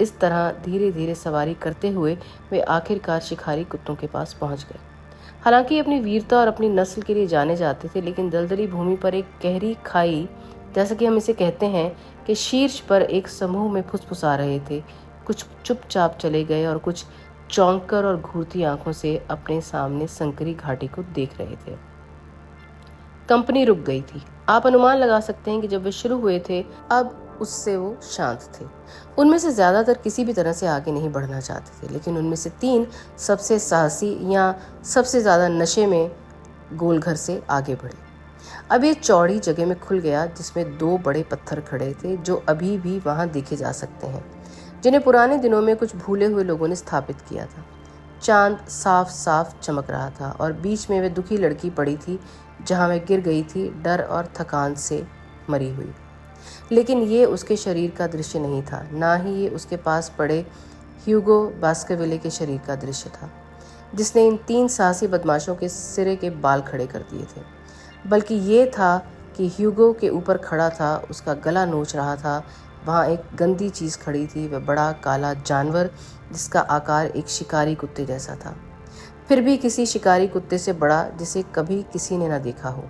इस तरह धीरे धीरे सवारी करते हुए वे आखिरकार शिकारी कुत्तों के पास पहुंच गए। हालांकि अपनी वीरता और अपनी नस्ल के लिए जाने जाते थे, लेकिन दलदली भूमि पर एक गहरी खाई, जैसा कि हम इसे कहते हैं, कि शीर्ष पर एक समूह में फुसफुसा रहे थे। कुछ चुपचाप चले गए और कुछ चौंककर और घूरती आंखों से अपने सामने संकरी घाटी को देख रहे थे। कंपनी रुक गई थी। आप अनुमान लगा सकते हैं कि जब वे शुरू हुए थे, अब उससे वो शांत थे। उनमें से ज्यादातर किसी भी तरह से आगे नहीं बढ़ना चाहते थे, लेकिन उनमें से 3 सबसे साहसी या सबसे ज्यादा नशे में गोलघर से आगे बढ़े। अब ये चौड़ी जगह में खुल गया, जिसमें 2 बड़े पत्थर खड़े थे जो अभी भी वहां देखे जा सकते हैं, जिन्हें पुराने दिनों में कुछ भूले हुए लोगों ने स्थापित किया था। चांद साफ साफ चमक रहा था और बीच में वे दुखी लड़की पड़ी थी, जहां वह गिर गई थी, डर और थकान से मरी हुई। लेकिन ये उसके शरीर का दृश्य नहीं था, ना ही ये उसके पास पड़े ह्यूगो बास्करविले के शरीर का दृश्य था, जिसने इन 3 साहसी बदमाशों के सिरे के बाल खड़े कर दिए थे। बल्कि ये था कि ह्यूगो के ऊपर खड़ा था, उसका गला नोच रहा था। वहाँ एक गंदी चीज़ खड़ी थी, वह बड़ा काला जानवर, जिसका आकार एक शिकारी कुत्ते जैसा था, फिर भी किसी शिकारी कुत्ते से बड़ा जिसे कभी किसी ने न देखा हो।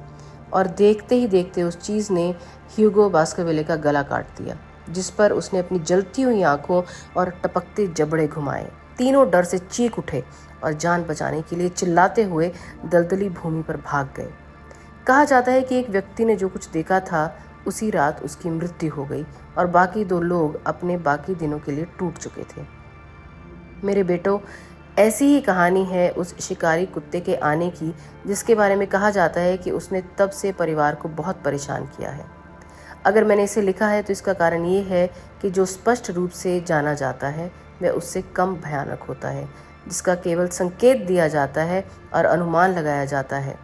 और देखते ही देखते उस चीज़ ने ह्यूगो बास्करविले का गला काट दिया, जिस पर उसने अपनी जलती हुई आंखों और टपकते जबड़े घुमाए। तीनों डर से चीख उठे और जान बचाने के लिए चिल्लाते हुए दलदली भूमि पर भाग गए। कहा जाता है कि एक व्यक्ति ने जो कुछ देखा था, उसी रात उसकी मृत्यु हो गई और बाकी 2 लोग अपने बाकी दिनों के लिए टूट चुके थे। मेरे बेटों, ऐसी ही कहानी है उस शिकारी कुत्ते के आने की, जिसके बारे में कहा जाता है कि उसने तब से परिवार को बहुत परेशान किया है। अगर मैंने इसे लिखा है तो इसका कारण ये है कि जो स्पष्ट रूप से जाना जाता है वह उससे कम भयानक होता है, जिसका केवल संकेत दिया जाता है और अनुमान लगाया जाता है।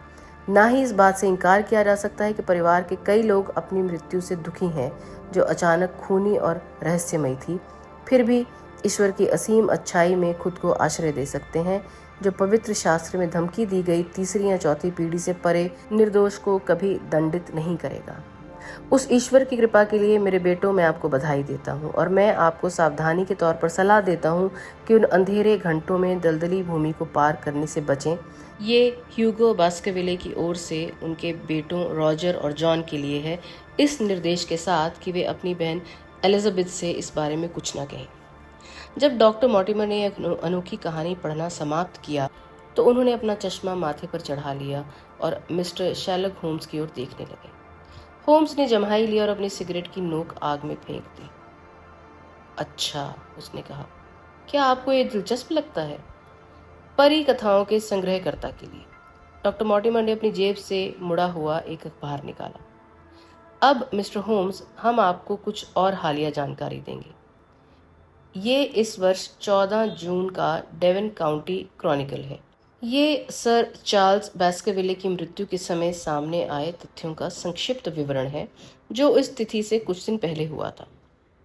ना ही इस बात से इनकार किया जा सकता है कि परिवार के कई लोग अपनी मृत्यु से दुखी हैं, जो अचानक खूनी और रहस्यमयी थी, फिर भी ईश्वर की असीम अच्छाई में खुद को आश्रय दे सकते हैं, जो पवित्र शास्त्र में धमकी दी गई 3री या 4थी पीढ़ी से परे निर्दोष को कभी दंडित नहीं करेगा। उस ईश्वर की कृपा के लिए मेरे बेटों, मैं आपको बधाई देता हूँ और मैं आपको सावधानी के तौर पर सलाह देता हूँ कि उन अंधेरे घंटों में दलदली भूमि को पार करने से बचें। ये ह्यूगो बास्करविले की ओर से उनके बेटों रॉजर और जॉन के लिए है, इस निर्देश के साथ कि वे अपनी बहन एलिजाबेथ से इस बारे में कुछ न कहें। जब डॉक्टर मॉर्टिमर ने एक अनोखी कहानी पढ़ना समाप्त किया तो उन्होंने अपना चश्मा माथे पर चढ़ा लिया और मिस्टर शेरलॉक होम्स की ओर देखने लगे। होम्स ने जम्हाई लिया और अपनी सिगरेट की नोक आग में फेंक दी। अच्छा, उसने कहा, क्या आपको ये दिलचस्प लगता है? परी कथाओं के संग्रहकर्ता के लिए। डॉक्टर मॉर्टिमर ने अपनी जेब से मुड़ा हुआ एक अखबार निकाला। अब मिस्टर होम्स, हम आपको कुछ और हालिया जानकारी देंगे। ये इस वर्ष 14 जून का डेवन काउंटी क्रॉनिकल है। ये सर चार्ल्स बास्करविले की मृत्यु के समय सामने आए तथ्यों का संक्षिप्त विवरण है, जो इस तिथि से कुछ दिन पहले हुआ था।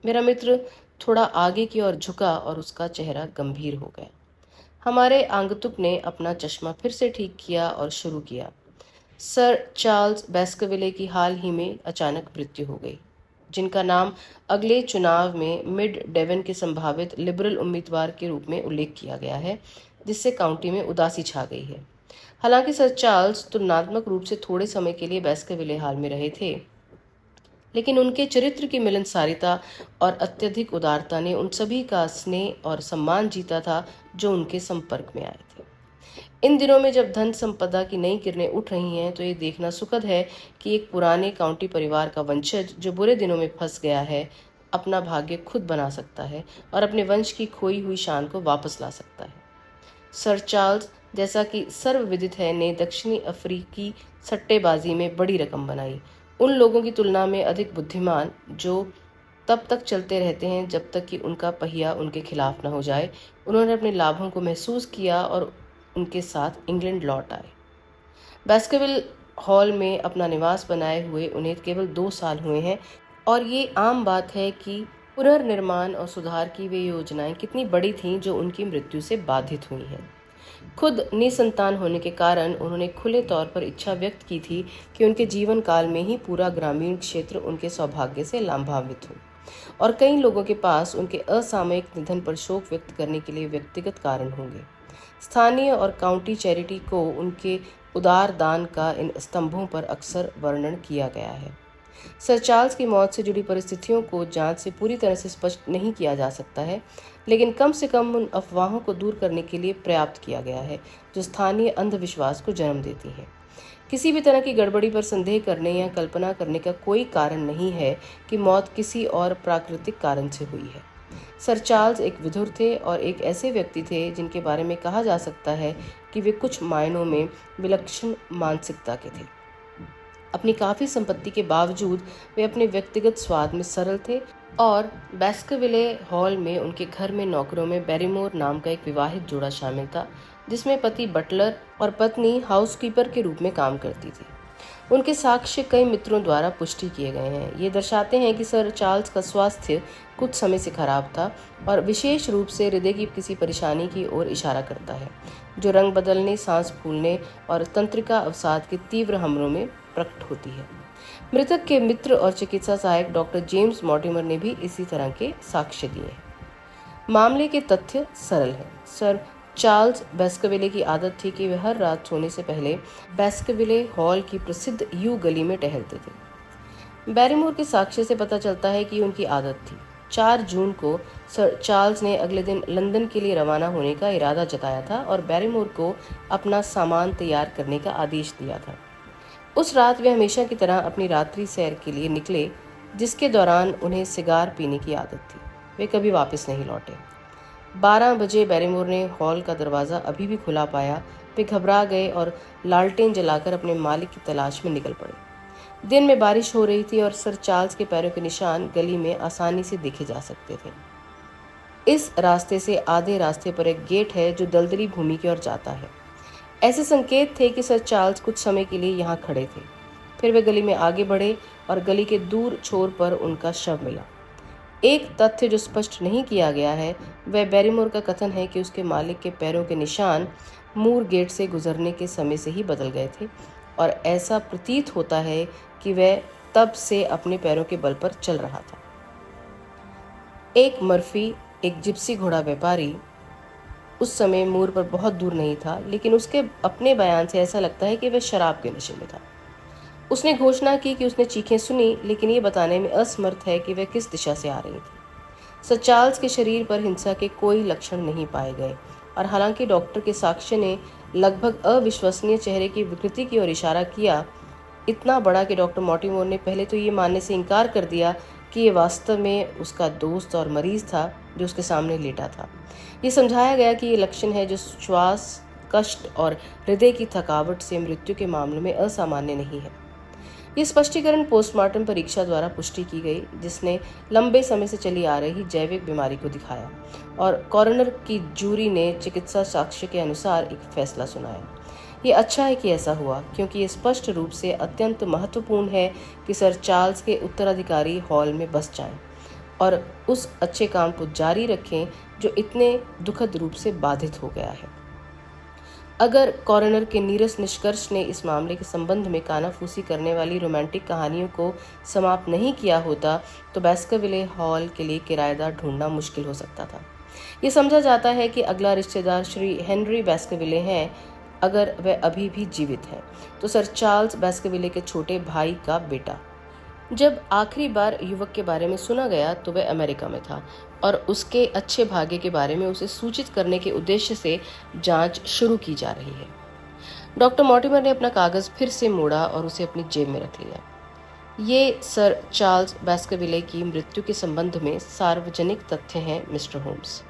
मेरा मित्र थोड़ा आगे की ओर झुका और उसका चेहरा गंभीर हो गया। हमारे आगंतुक ने अपना चश्मा फिर से ठीक किया और शुरू किया। सर चार्ल्स बास्करविले की हाल ही में अचानक मृत्यु हो गई, जिनका नाम अगले चुनाव में मिड डेवन के संभावित लिबरल उम्मीदवार के रूप में उल्लेख किया गया है, जिससे काउंटी में उदासी छा गई है। हालांकि सर चार्ल्स तुलनात्मक रूप से थोड़े समय के लिए बास्करविले हाल में रहे थे, लेकिन उनके चरित्र की मिलनसारिता और अत्यधिक उदारता ने उन सभी का स्नेह और सम्मान जीता था जो उनके संपर्क में आए थे। इन दिनों में जब धन संपदा की नई किरणें उठ रही हैं, तो ये देखना सुखद है कि एक पुराने काउंटी परिवार का वंशज जो बुरे दिनों में फंस गया है, अपना भाग्य खुद बना सकता है और अपने वंश की खोई हुई शान को वापस ला सकता है। सर चार्ल्स, जैसा कि सर्वविदित है, ने दक्षिणी अफ्रीकी सट्टेबाजी में बड़ी रकम बनाई। उन लोगों की तुलना में अधिक बुद्धिमान जो तब तक चलते रहते हैं जब तक कि उनका पहिया उनके खिलाफ न हो जाए, उन्होंने अपने लाभों को महसूस किया और उनके साथ इंग्लैंड लौट आए। बास्kerville हॉल में अपना निवास बनाए हुए उन्हें केवल 2 साल हुए हैं और ये आम बात है कि पुनर्निर्माण और सुधार की वे योजनाएं कितनी बड़ी थीं जो उनकी मृत्यु से बाधित हुई हैं। खुद निसंतान होने के कारण उन्होंने खुले तौर पर इच्छा व्यक्त की थी कि उनके जीवन काल में ही पूरा ग्रामीण क्षेत्र उनके सौभाग्य से लाभान्वित हो, और कई लोगों के पास उनके असामयिक निधन पर शोक व्यक्त करने के लिए व्यक्तिगत कारण होंगे। स्थानीय और काउंटी चैरिटी को उनके उदार दान का इन स्तंभों पर अक्सर वर्णन किया गया है। सर चार्ल्स की मौत से जुड़ी परिस्थितियों को जांच से पूरी तरह से स्पष्ट नहीं किया जा सकता है, लेकिन कम से कम उन अफवाहों को दूर करने के लिए पर्याप्त किया गया है जो स्थानीय अंधविश्वास को जन्म देती हैं। किसी भी तरह की गड़बड़ी पर संदेह करने या कल्पना करने का कोई कारण नहीं है कि मौत किसी और प्राकृतिक कारण से हुई है। सर चार्ल्स एक विधुर थे और एक ऐसे व्यक्ति थे जिनके बारे में कहा जा सकता है कि वे कुछ मायनों में विलक्षण मानसिकता के थे। अपनी काफी संपत्ति के बावजूद वे अपने व्यक्तिगत स्वाद में सरल थे और बास्kerville हॉल में उनके घर में नौकरों में बैरीमोर नाम का एक विवाहित जोड़ा शामिल था, जिसमें पति बटलर और पत्नी हाउसकीपर के रूप में काम करती थी। उनके साक्ष्य कई मित्रों द्वारा पुष्टि किए गए हैं। ये दर्शाते हैं कि सर चार्ल्स का स्वास्थ्य कुछ समय से खराब था और विशेष रूप से हृदय की किसी परेशानी की ओर इशारा करता है, जो रंग बदलने, सांस फूलने और तंत्रिका अवसाद के तीव्र हमलों में प्रकट होती है। मृतक के मित्र और चिकित्सा सहायक डॉक्टर जेम्स मॉर्टिमर ने भी इसी तरह के साक्ष्य दिए हैं। मामले के तथ्य सरल हैं। सर चार्ल्स बास्kerville की आदत थी कि वे हर रात सोने से पहले बास्kerville हॉल की प्रसिद्ध यू गली में टहलते थे। बैरीमोर के साक्ष्य से पता चलता है कि उनकी आदत थी। 4 जून को सर चार्ल्स ने अगले दिन लंदन के लिए रवाना होने का इरादा जताया था और बैरीमोर को अपना सामान तैयार करने का आदेश दिया था। उस रात वे हमेशा की तरह अपनी रात्रि सैर के लिए निकले, जिसके दौरान उन्हें सिगार पीने की आदत थी। वे कभी वापस नहीं लौटे। 12 बजे बैरीमोर ने हॉल का दरवाज़ा अभी भी खुला पाया। वे घबरा गए और लालटेन जलाकर अपने मालिक की तलाश में निकल पड़े। दिन में बारिश हो रही थी और सर चार्ल्स के पैरों के निशान गली में आसानी से देखे जा सकते थे। इस रास्ते से आधे रास्ते पर एक गेट है जो दलदली भूमि की ओर जाता है। ऐसे संकेत थे कि सर चार्ल्स कुछ समय के लिए यहाँ खड़े थे। फिर वे गली में आगे बढ़े और गली के दूर छोर पर उनका शव मिला। एक तथ्य जो स्पष्ट नहीं किया गया है वह बैरीमोर का कथन है कि उसके मालिक के पैरों के निशान मूर गेट से गुजरने के समय से ही बदल गए थे और ऐसा प्रतीत होता है कि वह तब से अपने पैरों के बल पर चल रहा था। एक मर्फी, एक जिप्सी घोड़ा व्यापारी, उस समय मूर पर बहुत दूर नहीं था, लेकिन उसके अपने बयान से ऐसा लगता है कि वह शराब के नशे में था। उसने घोषणा की कि उसने चीखें सुनी, लेकिन ये बताने में असमर्थ है कि वह किस दिशा से आ रही थी। सर चार्ल्स के शरीर पर हिंसा के कोई लक्षण नहीं पाए गए और हालांकि डॉक्टर के साक्ष्य ने लगभग अविश्वसनीय चेहरे की विकृति की ओर इशारा किया, इतना बड़ा कि डॉक्टर मॉर्टिमर ने पहले तो ये मानने से इनकार कर दिया कि ये वास्तव में उसका दोस्त और मरीज था जो उसके सामने लेटा था। ये समझाया गया कि ये लक्षण है जो श्वास कष्ट और हृदय की थकावट से मृत्यु के मामलों में असामान्य नहीं है। ये स्पष्टीकरण पोस्टमार्टम परीक्षा द्वारा पुष्टि की गई, जिसने लंबे समय से चली आ रही जैविक बीमारी को दिखाया और कॉरोनर की जूरी ने चिकित्सा साक्ष्य के अनुसार एक फैसला सुनाया। ये अच्छा है कि ऐसा हुआ, क्योंकि ये स्पष्ट रूप से अत्यंत महत्वपूर्ण है कि सर चार्ल्स के उत्तराधिकारी हॉल में बस जाएं और उस अच्छे काम को जारी रखें जो इतने दुखद रूप से बाधित हो गया है। अगर कॉरोनर के नीरस निष्कर्ष ने इस मामले के संबंध में कानाफूसी करने वाली रोमांटिक कहानियों को समाप्त नहीं किया होता तो बास्kerville हॉल के लिए किराएदार ढूंढना मुश्किल हो सकता था। ये समझा जाता है कि अगला रिश्तेदार श्री हेनरी बास्kerville हैं। अगर वह अभी भी जीवित हैं तो सर चार्ल्स बास्kerville के छोटे भाई का बेटा। जब आखिरी बार युवक के बारे में सुना गया तो वह अमेरिका में था और उसके अच्छे भाग्य के बारे में उसे सूचित करने के उद्देश्य से जांच शुरू की जा रही है। डॉक्टर मॉर्टिमर ने अपना कागज फिर से मोड़ा और उसे अपनी जेब में रख लिया। ये सर चार्ल्स बास्करविले की मृत्यु के संबंध में सार्वजनिक तथ्य हैं मिस्टर होम्स।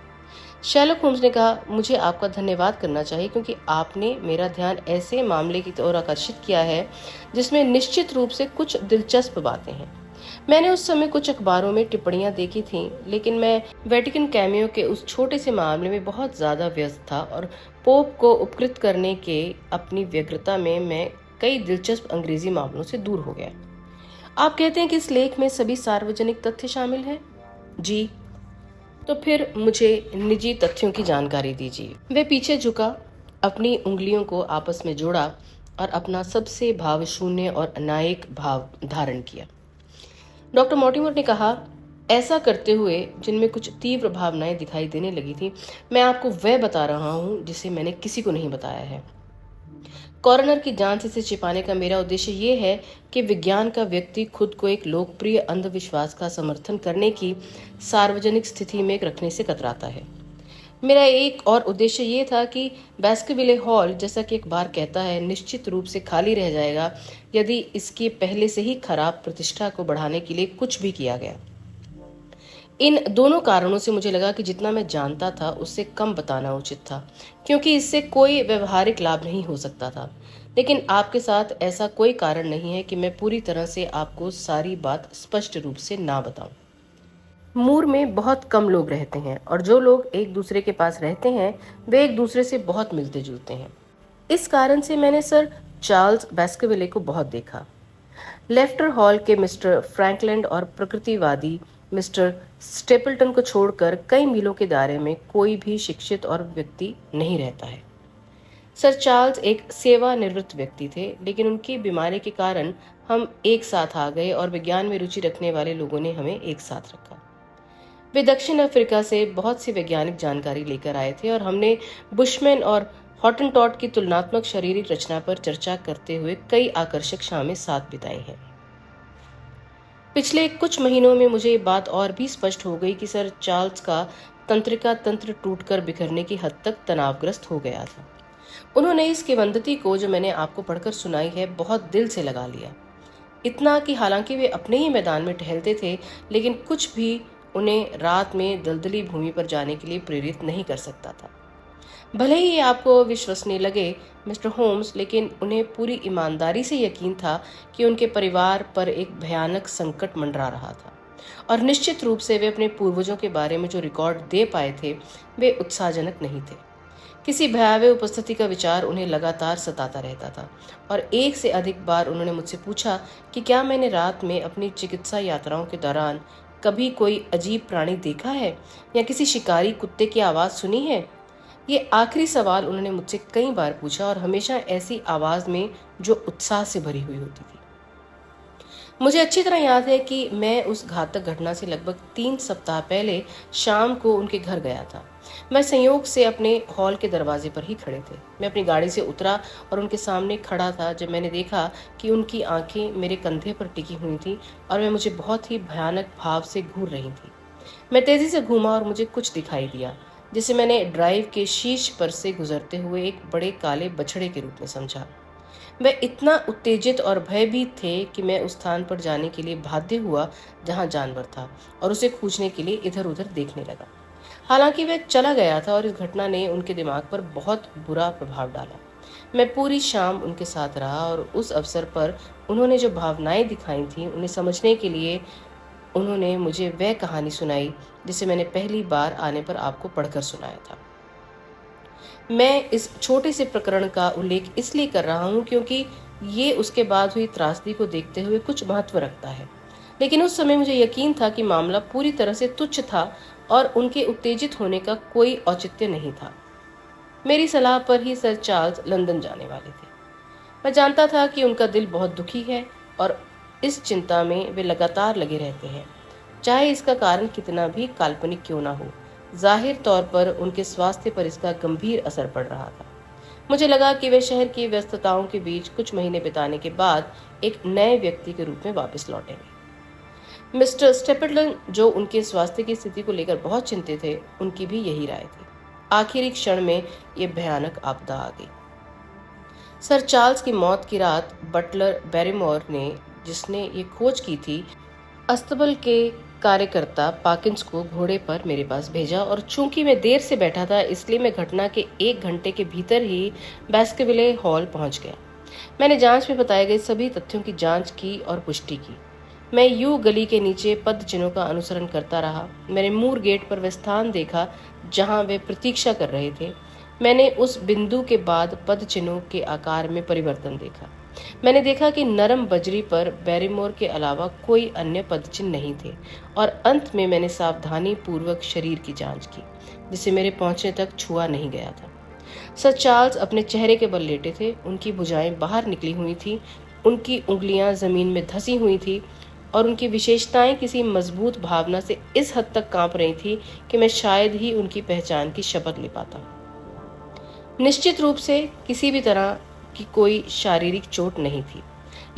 शेरलॉक होम्स ने कहा, मुझे आपका धन्यवाद करना चाहिए क्योंकि आपने मेरा ध्यान ऐसे मामले की ओर आकर्षित किया है जिसमें निश्चित रूप से कुछ दिलचस्प बातें हैं। मैंने उस समय कुछ अखबारों में टिप्पणियां देखी थीं, लेकिन मैं वेटिकन कैमियो के उस छोटे से मामले में बहुत ज्यादा व्यस्त था और पोप को उपकृत करने के अपनी व्यग्रता में मैं कई दिलचस्प अंग्रेजी मामलों से दूर हो गया। आप कहते हैं कि इस लेख में सभी सार्वजनिक तथ्य शामिल हैं? जी। तो फिर मुझे निजी तथ्यों की जानकारी दीजिए। वह पीछे झुका, अपनी उंगलियों को आपस में जोड़ा और अपना सबसे भावशून्य और अनायक भाव धारण किया। डॉक्टर मॉर्टिमर ने कहा, ऐसा करते हुए जिनमें कुछ तीव्र भावनाएं दिखाई देने लगी थी, मैं आपको वह बता रहा हूं जिसे मैंने किसी को नहीं बताया है। कॉरोनर की जांच से छिपाने का मेरा उद्देश्य ये है कि विज्ञान का व्यक्ति खुद को एक लोकप्रिय अंधविश्वास का समर्थन करने की सार्वजनिक स्थिति में रखने से कतराता है। मेरा एक और उद्देश्य ये था कि बास्करविले हॉल, जैसा कि अखबार कहता है, निश्चित रूप से खाली रह जाएगा यदि इसकी पहले से ही खराब प्रतिष्ठा को बढ़ाने के लिए कुछ भी किया गया। इन दोनों कारणों से मुझे लगा कि जितना मैं जानता था उससे कम बताना उचित था, क्योंकि इससे कोई व्यवहारिक लाभ नहीं हो सकता था। लेकिन आपके साथ ऐसा कोई कारण नहीं है कि मैं पूरी तरह से आपको सारी बात स्पष्ट रूप से ना बताऊं। मूर में बहुत कम लोग रहते हैं और जो लोग एक दूसरे के पास रहते हैं वे एक दूसरे से बहुत मिलते जुलते हैं। इस कारण से मैंने सर चार्ल्स बास्करविले को बहुत देखा। लेफ्टर हॉल के मिस्टर फ्रैंकलैंड और प्रकृतिवादी मिस्टर स्टेपल्टन को छोड़कर कई मीलों के दायरे में कोई भी शिक्षित और व्यक्ति नहीं रहता है। सर चार्ल्स एक सेवानिवृत्त व्यक्ति थे, लेकिन उनकी बीमारी के कारण हम एक साथ आ गए और विज्ञान में रुचि रखने वाले लोगों ने हमें एक साथ रखा। वे दक्षिण अफ्रीका से बहुत सी वैज्ञानिक जानकारी लेकर आए थे और हमने बुशमैन और हॉटनटॉट की तुलनात्मक शारीरिक रचना पर चर्चा करते हुए कई आकर्षक शामें साथ बिताई हैं। पिछले कुछ महीनों में मुझे ये बात और भी स्पष्ट हो गई कि सर चार्ल्स का तंत्रिका तंत्र टूटकर बिखरने की हद तक तनावग्रस्त हो गया था। उन्होंने इस किंवदंती को, जो मैंने आपको पढ़कर सुनाई है, बहुत दिल से लगा लिया। इतना कि हालांकि वे अपने ही मैदान में टहलते थे, लेकिन कुछ भी उन्हें रात में दलदली भूमि पर जाने के लिए प्रेरित नहीं कर सकता था। भले ही ये आपको विश्वसनीय लगे मिस्टर होम्स, लेकिन उन्हें पूरी ईमानदारी से यकीन था कि उनके परिवार पर एक भयानक संकट मंडरा रहा था और निश्चित रूप से वे अपने पूर्वजों के बारे में जो रिकॉर्ड दे पाए थे वे उत्साहजनक नहीं थे। किसी भयावह उपस्थिति का विचार उन्हें लगातार सताता रहता था और एक से अधिक बार उन्होंने मुझसे पूछा कि क्या मैंने रात में अपनी चिकित्सा यात्राओं के दौरान कभी कोई अजीब प्राणी देखा है या किसी शिकारी कुत्ते की आवाज सुनी है। ये आखिरी सवाल उन्होंने मुझसे कई बार पूछा और हमेशा ऐसी आवाज में जो उत्साह से भरी हुई होती थी। मुझे अच्छी तरह याद है कि मैं उस घातक घटना से लगभग 3 सप्ताह पहले शाम को उनके घर गया था। मैं संयोग से अपने हॉल के दरवाजे पर ही खड़े थे। मैं अपनी गाड़ी से उतरा और उनके सामने खड़ा था जब मैंने देखा कि उनकी आंखें मेरे कंधे पर टिकी हुई थी और वे मुझे बहुत ही भयानक भाव से घूर रही थी। मैं तेजी से घूमा और मुझे कुछ दिखाई दिया जिसे मैंने ड्राइव के शीर्ष पर से गुजरते हुए एक बड़े काले बछड़े के रूप में समझा। वे इतना उत्तेजित और भयभीत थे कि मैं उस स्थान पर जाने के लिए बाध्य हुआ जहां जानवर था और उसे खोजने के लिए इधर उधर देखने लगा। हालांकि वह चला गया था और इस घटना ने उनके दिमाग पर बहुत बुरा प्रभाव डाला। मैं पूरी शाम उनके साथ रहा और उस अवसर पर उन्होंने जो भावनाएं दिखाई थीं उन्हें समझने के लिए उन्होंने मुझे वह कहानी सुनाई जिसे मैंने पहली बार आने पर आपको पढ़कर सुनाया था। मैं इस छोटे से प्रकरण का उल्लेख इसलिए कर रहा हूं क्योंकि ये उसके बाद हुई त्रासदी को देखते हुए कुछ महत्व रखता है, लेकिन उस समय मुझे यकीन था कि मामला पूरी तरह से तुच्छ था और उनके उत्तेजित होने का कोई औचित्य नहीं था। मेरी सलाह पर ही सर चार्ल्स लंदन जाने वाले थे। मैं जानता था कि उनका दिल बहुत दुखी है और इस चिंता में वे लगातार लगे रहते हैं, चाहे इसका कारण कितना भी काल्पनिक क्यों ना हो। जाहिर तौर पर उनके स्वास्थ्य पर इसका गंभीर असर पड़ रहा था। मुझे लगा कि वे शहर की व्यस्तताओं के बीच कुछ महीने बिताने के बाद एक नए व्यक्ति के रूप में वापस लौटेंगे। मिस्टर स्टेपल्टन, जो उनके स्वास्थ्य की स्थिति को लेकर बहुत चिंतित थे, उनकी भी यही राय थी। आखिरी क्षण में ये भयानक आपदा आ गई। सर चार्ल्स की मौत की रात बटलर बैरीमोर ने जिसने ये खोज की थी, अस्तबल के कार्यकर्ता पाकिंस को घोड़े पर मेरे पास भेजा, और चूंकि मैं देर से बैठा था इसलिए मैं घटना के 1 घंटे के भीतर ही बैस्करविले हॉल पहुंच गया। मैंने जांच में बताए गए सभी तथ्यों की जांच की और पुष्टि की। मैं यू गली के नीचे पद चिन्हों का अनुसरण करता रहा। मैंने मूर गेट पर वह स्थान देखा जहां वे प्रतीक्षा कर रहे थे। मैंने उस बिंदु के बाद पद चिन्हों के आकार में परिवर्तन देखा। मैंने देखा कि नरम बजरी पर बैरीमोर के अलावा कोई अन्य पद चिन्ह नहीं थे, और अंत में मैंने सावधानी पूर्वक शरीर की जांच की, जिसे मेरे पहुंचने तक छुआ नहीं गया था। सर चार्ल्स अपने चेहरे के बल लेटे थे। उनकी भुजाएं बाहर निकली हुई थी, उनकी उंगलियां जमीन में धसी हुई थी, और उनकी विशेषताएं किसी मजबूत भावना से इस हद तक कांप रही थी कि मैं शायद ही उनकी पहचान की शपथ ले पाता। निश्चित रूप से किसी भी तरह की कोई शारीरिक चोट नहीं थी,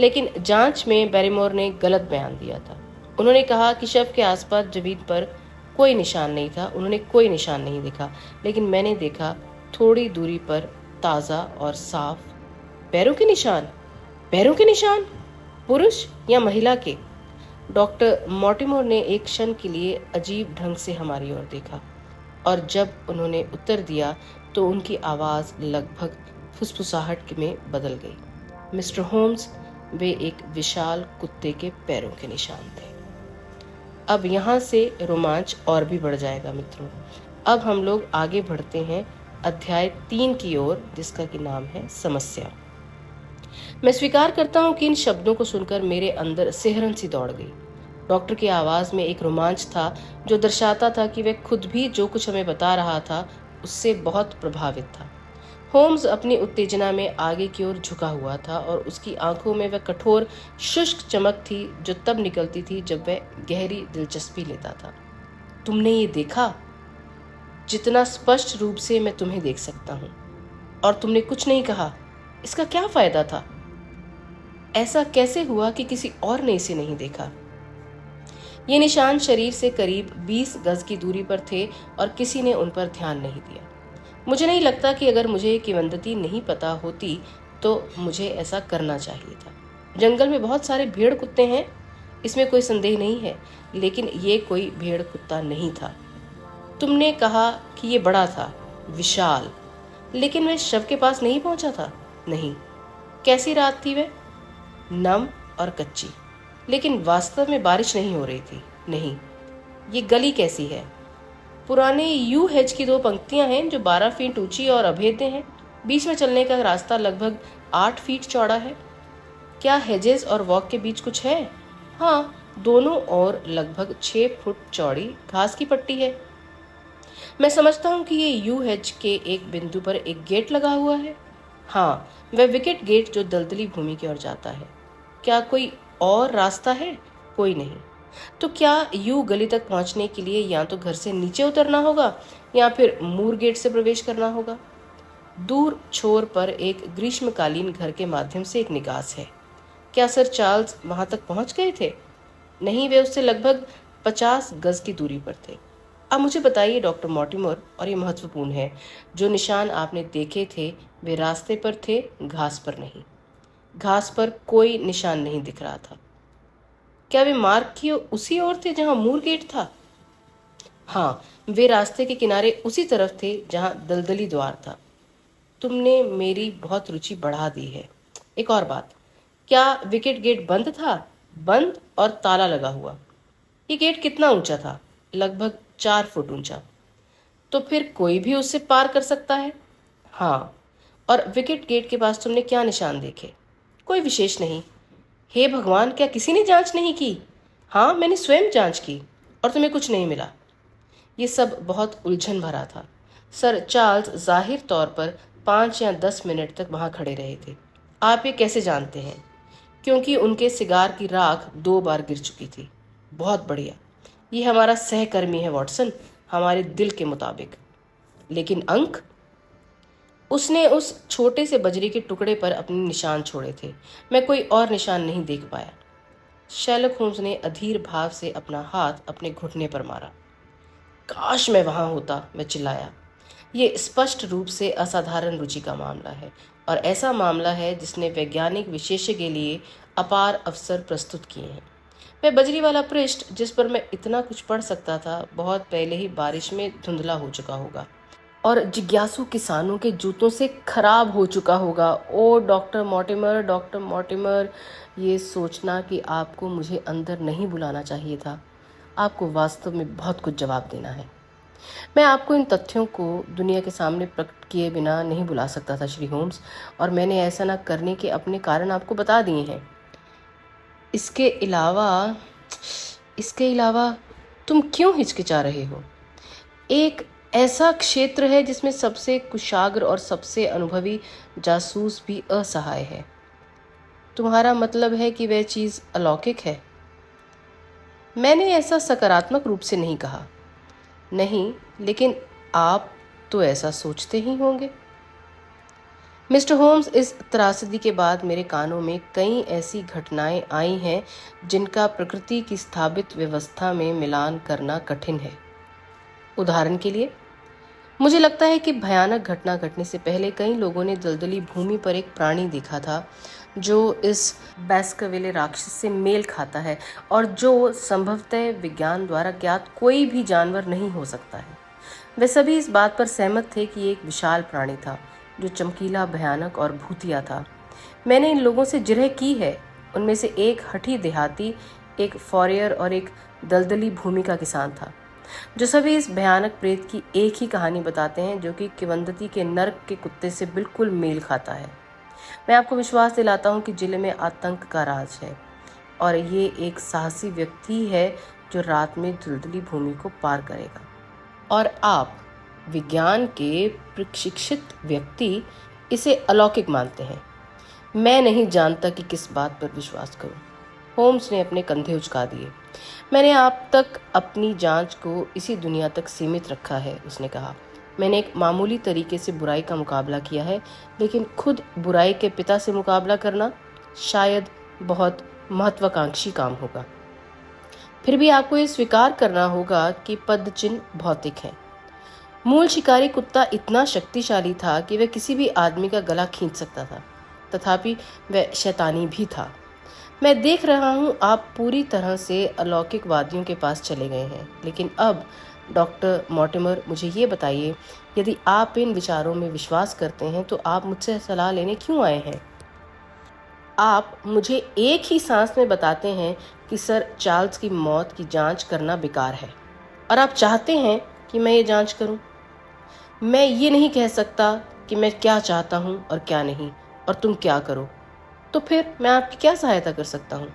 लेकिन जांच में बैरीमोर ने गलत बयान दिया था। उन्होंने कहा कि शव के आसपास जमीन पर कोई निशान नहीं था। उन्होंने कोई निशान नहीं देखा, लेकिन मैंने देखा थोड़ी दूरी पर ताज़ा और साफ पैरों के निशान। पैरों के निशान, पुरुष या महिला के? डॉक्टर मॉर्टिमर ने एक क्षण के लिए अजीब ढंग से हमारी ओर देखा, और जब उन्होंने उत्तर दिया तो उनकी आवाज़ लगभग फुसफुसाहट में बदल गई। मिस्टर होम्स, वे एक विशाल कुत्ते के पैरों के निशान थे। अब यहाँ से रोमांच और भी बढ़ जाएगा मित्रों। अब हम लोग आगे बढ़ते हैं अध्याय 3 की ओर, जिसका कि नाम है समस्या। मैं स्वीकार करता हूँ कि इन शब्दों को सुनकर मेरे अंदर सिहरन सी दौड़ गई। डॉक्टर की आवाज में एक रोमांच था जो दर्शाता था कि वह खुद भी जो कुछ हमें बता रहा था उससे बहुत प्रभावित था। होम्स अपनी उत्तेजना में आगे की ओर झुका हुआ था, और उसकी आंखों में वह कठोर शुष्क चमक थी जो तब निकलती थी जब वह गहरी दिलचस्पी लेता था। तुमने ये देखा? जितना स्पष्ट रूप से मैं तुम्हें देख सकता हूँ, और तुमने कुछ नहीं कहा। इसका क्या फायदा था? ऐसा कैसे हुआ कि किसी और ने इसे नहीं देखा? ये निशान शरीर से करीब 20 गज की दूरी पर थे, और किसी ने उन पर ध्यान नहीं दिया। मुझे नहीं लगता कि अगर मुझे किंवदंती नहीं पता होती तो मुझे ऐसा करना चाहिए था। जंगल में बहुत सारे भेड़ कुत्ते हैं, इसमें कोई संदेह नहीं है, लेकिन ये कोई भेड़ कुत्ता नहीं था। तुमने कहा कि ये बड़ा था, विशाल, लेकिन वह शव के पास नहीं पहुंचा था। नहीं। कैसी रात थी वह? नम और कच्ची, लेकिन वास्तव में बारिश नहीं हो रही थी। नहीं। ये गली कैसी है? पुराने यू हेज की 2 पंक्तियां हैं जो 12 फीट ऊंची और अभेद्य हैं। बीच में चलने का रास्ता लगभग 8 फीट चौड़ा है। क्या हेजेस और वॉक के बीच कुछ है? हाँ, दोनों ओर लगभग 6 फुट चौड़ी घास की पट्टी है। मैं समझता हूँ कि ये यू हेज के एक बिंदु पर एक गेट लगा हुआ है। हाँ, वह विकेट गेट जो दलदली भूमि की ओर जाता है। क्या कोई और रास्ता है? कोई नहीं। तो क्या यू गली तक पहुंचने के लिए या तो घर से नीचे उतरना होगा या फिर मूर गेट से प्रवेश करना होगा। दूर छोर पर एक ग्रीष्मकालीन घर के माध्यम से एक निकास है। क्या सर चार्ल्स वहां तक पहुंच गए थे? नहीं, वे उससे लगभग 50 गज की दूरी पर थे। अब मुझे बताइए डॉक्टर मॉर्टिमर, और ये महत्वपूर्ण है, जो निशान आपने देखे थे वे रास्ते पर थे, घास पर नहीं। घास पर कोई निशान नहीं दिख रहा था। क्या वे मार्ग की उसी ओर थे जहां मूर गेट था? हाँ, वे रास्ते के किनारे उसी तरफ थे जहां दलदली द्वार था। तुमने मेरी बहुत रुचि बढ़ा दी है। एक और बात, क्या विकेट गेट बंद था? बंद और ताला लगा हुआ। ये गेट कितना ऊंचा था? लगभग 4 फुट ऊंचा। तो फिर कोई भी उससे पार कर सकता है। हाँ, और विकेट गेट के पास तुमने क्या निशान देखे? कोई विशेष नहीं। हे भगवान, क्या किसी ने जांच नहीं की? हाँ, मैंने स्वयं जांच की, और तुम्हें कुछ नहीं मिला। ये सब बहुत उलझन भरा था। सर चार्ल्स जाहिर तौर पर 5 या 10 मिनट तक वहां खड़े रहे थे। आप ये कैसे जानते हैं? क्योंकि उनके सिगार की राख 2 बार गिर चुकी थी। बहुत बढ़िया। ये हमारा सहकर्मी है वॉटसन, हमारे दिल के मुताबिक। लेकिन अंक? उसने उस छोटे से बजरी के टुकड़े पर अपने निशान छोड़े थे। मैं कोई और निशान नहीं देख पाया। शैलक होम्स ने अधीर भाव से अपना हाथ अपने घुटने पर मारा। काश मैं वहां होता, मैं चिल्लाया। ये स्पष्ट रूप से असाधारण रुचि का मामला है और ऐसा मामला है जिसने वैज्ञानिक विशेषज्ञ के लिए अपार अवसर प्रस्तुत किए हैं। वह बजरी वाला पृष्ठ जिस पर मैं इतना कुछ पढ़ सकता था, बहुत पहले ही बारिश में धुंधला हो चुका होगा और जिज्ञासु किसानों के जूतों से खराब हो चुका होगा। ओ डॉक्टर मॉर्टिमर, ये सोचना कि आपको मुझे अंदर नहीं बुलाना चाहिए था। आपको वास्तव में बहुत कुछ जवाब देना है। मैं आपको इन तथ्यों को दुनिया के सामने प्रकट किए बिना नहीं बुला सकता था श्री होम्स, और मैंने ऐसा न करने के अपने कारण आपको बता दिए हैं। इसके अलावा तुम क्यों हिचकिचा रहे हो? एक ऐसा क्षेत्र है जिसमें सबसे कुशाग्र और सबसे अनुभवी जासूस भी असहाय है। तुम्हारा मतलब है कि वह चीज अलौकिक है? मैंने ऐसा सकारात्मक रूप से नहीं कहा। नहीं, लेकिन आप तो ऐसा सोचते ही होंगे। मिस्टर होम्स, इस त्रासदी के बाद मेरे कानों में कई ऐसी घटनाएं आई हैं जिनका प्रकृति की स्थापित व्यवस्था में मिलान करना कठिन है। उदाहरण के लिए, मुझे लगता है कि भयानक घटना घटने से पहले कई लोगों ने दलदली भूमि पर एक प्राणी देखा था जो इस बैस्करविले राक्षस से मेल खाता है और जो संभवतः विज्ञान द्वारा ज्ञात कोई भी जानवर नहीं हो सकता है। वे सभी इस बात पर सहमत थे कि एक विशाल प्राणी था जो चमकीला, भयानक और भूतिया था। मैंने इन लोगों से जिरह की है। उनमें से एक हठी देहाती, एक फॉरियर और एक दलदली भूमि का किसान था, जो सभी इस भयानक प्रेत की एक ही कहानी बताते हैं जो कि किवंदती के नर्क के कुत्ते से बिल्कुल मेल खाता है। मैं आपको विश्वास दिलाता हूँ कि जिले में आतंक का राज है और ये एक साहसी व्यक्ति है जो रात में दलदली भूमि को पार करेगा। और आप, विज्ञान के प्रशिक्षित व्यक्ति, इसे अलौकिक मानते हैं। मैं नहीं जानता कि किस बात पर विश्वास करूं। होम्स ने अपने कंधे उचका दिए। मैंने आप तक अपनी जांच को इसी दुनिया तक सीमित रखा है, उसने कहा। मैंने एक मामूली तरीके से बुराई का मुकाबला किया है, लेकिन खुद बुराई के पिता से मुकाबला करना शायद बहुत महत्वाकांक्षी काम होगा। फिर भी आपको ये स्वीकार करना होगा कि पदचिन्ह भौतिक है। मूल शिकारी कुत्ता इतना शक्तिशाली था कि वह किसी भी आदमी का गला खींच सकता था, तथापि वह शैतानी भी था। मैं देख रहा हूँ आप पूरी तरह से अलौकिकवादियों के पास चले गए हैं, लेकिन अब डॉक्टर मॉर्टिमर, मुझे ये बताइए, यदि आप इन विचारों में विश्वास करते हैं तो आप मुझसे सलाह लेने क्यों आए हैं? आप मुझे एक ही सांस में बताते हैं कि सर चार्ल्स की मौत की जांच करना बेकार है, और आप चाहते हैं कि मैं ये जांच करूं। मैं ये नहीं कह सकता कि मैं क्या चाहता हूं और क्या नहीं, और तुम क्या करो। तो फिर मैं आपकी क्या सहायता कर सकता हूं?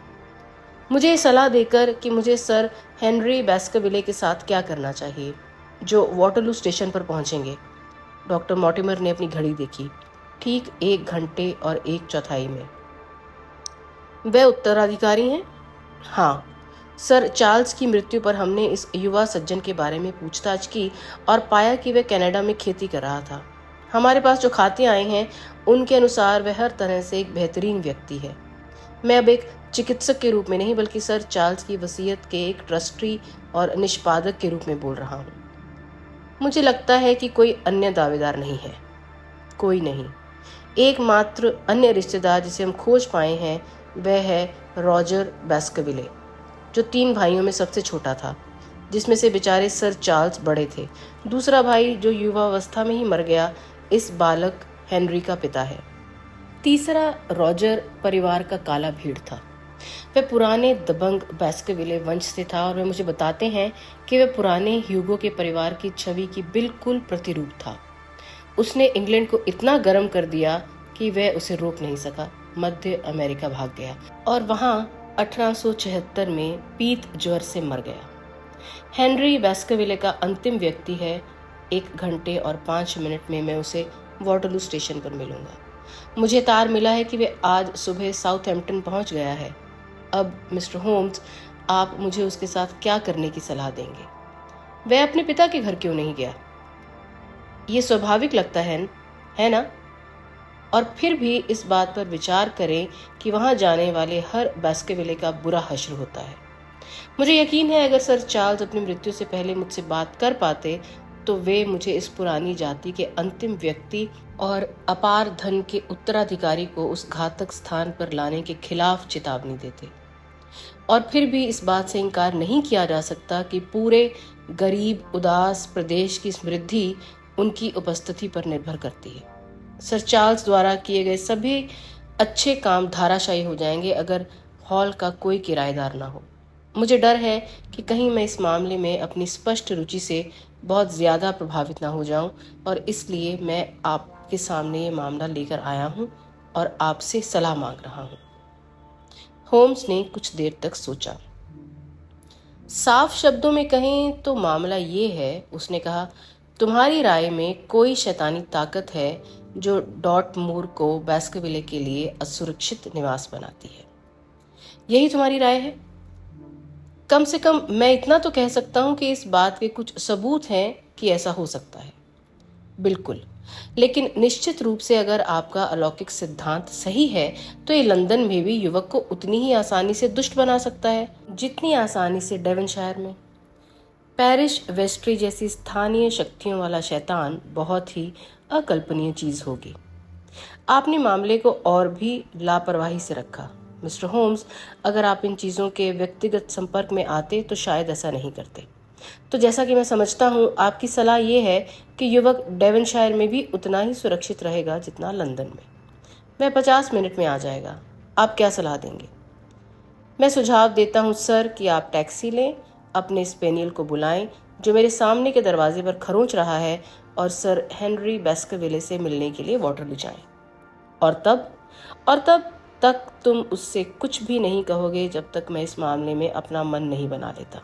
मुझे ये सलाह देकर कि मुझे सर हेनरी बैस्करविले के साथ क्या करना चाहिए, जो वाटरलू स्टेशन पर पहुंचेंगे। डॉक्टर मॉर्टिमर ने अपनी घड़ी देखी। ठीक 1 घंटे और 1/4 में। वे उत्तराधिकारी हैं? हाँ। सर चार्ल्स की मृत्यु पर हमने इस युवा सज्जन के बारे में पूछताछ की और पाया कि वह कनाडा में खेती कर रहा था। हमारे पास जो खाते आए हैं उनके अनुसार वह हर तरह से एक बेहतरीन व्यक्ति है। मैं अब एक चिकित्सक के रूप में नहीं, बल्कि सर चार्ल्स की वसीयत के एक ट्रस्टी और निष्पादक के रूप में बोल रहा हूँ। मुझे लगता है कि कोई अन्य दावेदार नहीं है। कोई नहीं। एकमात्र अन्य रिश्तेदार जिसे हम खोज पाए हैं वह है रॉजर बैस्करविले, जो 3 भाइयों में सबसे छोटा था, जिसमें से बेचारे सर चार्ल्स बड़े थे। दूसरा भाई, जो युवावस्था में ही मर गया, इस बालक हेनरी का पिता है। तीसरा रॉजर परिवार का काला भीड़ था। वह पुराने दबंग बैस्करविले वंश से था और वे मुझे बताते हैं कि वह पुराने ह्यूगो के परिवार की छवि की बिल्कुल प्रतिरूप था। उसने इंग्लैंड को इतना गर्म कर दिया कि वह उसे रोक नहीं सका। मध्य अमेरिका भाग गया और वहां 1876 में पीत ज्वर से मर गया। हेनरी बैस्करविले का अंतिम व्यक्ति है। 1 घंटे और 5 मिनट में मैं उसे वाटरलू स्टेशन पर मिलूंगा। मुझे तार मिला है कि वह आज सुबह साउथहैम्पटन पहुंच गया है। अब मिस्टर होम्स, आप मुझे उसके साथ क्या करने की सलाह देंगे? वह अपने पिता के घर क्यों नहीं गया? ये स्वाभाविक लगता है ना? और फिर भी इस बात पर विचार करें कि वहां जाने वाले हर बैस्करविले का बुरा हश्र होता है। मुझे यकीन है अगर सर चार्ल्स अपनी मृत्यु से पहले मुझसे बात कर पाते तो वे मुझे इस पुरानी जाति के अंतिम व्यक्ति और अपार धन के उत्तराधिकारी को उस घातक स्थान पर लाने के खिलाफ चेतावनी देते। और फिर भी इस बात से इनकार नहीं किया जा सकता कि पूरे गरीब उदास प्रदेश की समृद्धि उनकी उपस्थिति पर निर्भर करती है। सर चार्ल्स द्वारा किए गए सभी अच्छे काम धाराशायी हो जाएंगे अगर हॉल का कोई किराएदार ना हो। मुझे डर है कि कहीं मैं इस मामले में अपनी स्पष्ट रुचि से बहुत ज्यादा प्रभावित ना हो जाऊं, और इसलिए मैं आपके सामने ये मामला लेकर आया हूं और आपसे सलाह मांग रहा हूं। होम्स ने कुछ देर तक सोचा। साफ शब्दों में कहें तो मामला ये है, उसने कहा, तुम्हारी राय में कोई शैतानी ताकत है जो डॉटमूर को बास्करविले के लिए असुरक्षित निवास बनाती है। यही तुम्हारी राय है? कम से कम मैं इतना तो कह सकता हूं कि इस बात के कुछ सबूत हैं कि ऐसा हो सकता है। बिल्कुल, लेकिन निश्चित रूप से अगर आपका अलौकिक सिद्धांत सही है तो ये लंदन में भी युवक को उतनी ही आसानी से दुष्ट बना सकता है जितनी आसानी से डेवनशायर में। पैरिश वेस्ट्री जैसी स्थानीय शक्तियों वाला शैतान बहुत ही अकल्पनीय चीज होगी। आपने मामले को और भी लापरवाही से रखा मिस्टर होम्स। अगर आप इन चीजों के व्यक्तिगत संपर्क में आते तो शायद ऐसा नहीं करते। तो जैसा कि मैं समझता हूँ, आपकी सलाह ये है कि युवक डेवनशायर में भी उतना ही सुरक्षित रहेगा जितना लंदन में। वह 50 मिनट में आ जाएगा। आप क्या सलाह देंगे? मैं सुझाव देता हूँ सर कि आप टैक्सी लें, अपने स्पेनियल को बुलाएं जो मेरे सामने के दरवाजे पर खरोंच रहा है, और सर हेनरी बास्करविले से मिलने के लिए वाटरलू जाएं। और तब तक तुम उससे कुछ भी नहीं कहोगे जब तक मैं इस मामले में अपना मन नहीं बना लेता।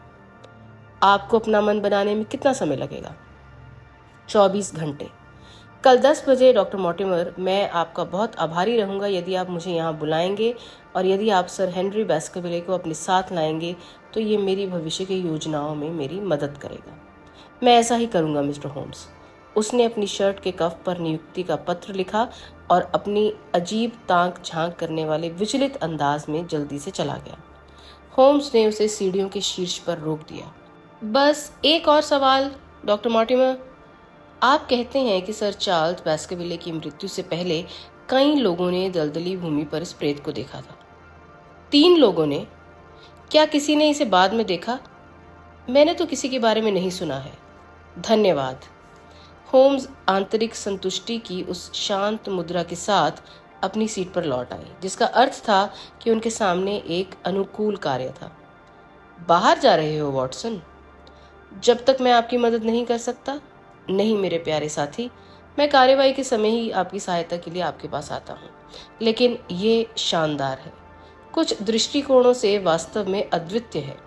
आपको अपना मन बनाने में कितना समय लगेगा? 24 घंटे। कल 10 बजे डॉक्टर मॉर्टिमर, मैं आपका बहुत आभारी रहूंगा यदि आप मुझे यहाँ बुलाएंगे, और यदि आप सर हेनरी बास्करविले को अपने साथ लाएंगे तो ये मेरी भविष्य की योजनाओं में मेरी मदद करेगा। मैं ऐसा ही करूंगा मिस्टर होम्स। उसने अपनी शर्ट के कफ पर नियुक्ति का पत्र लिखा और अपनी अजीब ताक झांक करने वाले विचलित अंदाज में जल्दी से चला गया। होम्स ने उसे सीढ़ियों के शीर्ष पर रोक दिया। बस एक और सवाल डॉक्टर मॉर्टिमर। आप कहते हैं कि सर चार्ल्स बास्करविले की मृत्यु से पहले कई लोगों ने दलदली भूमि पर इस प्रेत को देखा था। 3 लोगों ने? क्या किसी ने इसे बाद में देखा? मैंने तो किसी के बारे में नहीं सुना है। धन्यवाद। होम्स आंतरिक संतुष्टि की उस शांत मुद्रा के साथ अपनी सीट पर लौट आए, जिसका अर्थ था कि उनके सामने एक अनुकूल कार्य था। बाहर जा रहे हो वॉटसन? जब तक मैं आपकी मदद नहीं कर सकता? नहीं मेरे प्यारे साथी, मैं कार्यवाही के समय ही आपकी सहायता के लिए आपके पास आता हूँ, लेकिन ये शानदार है, कुछ दृष्टिकोणों से वास्तव में अद्वितीय है।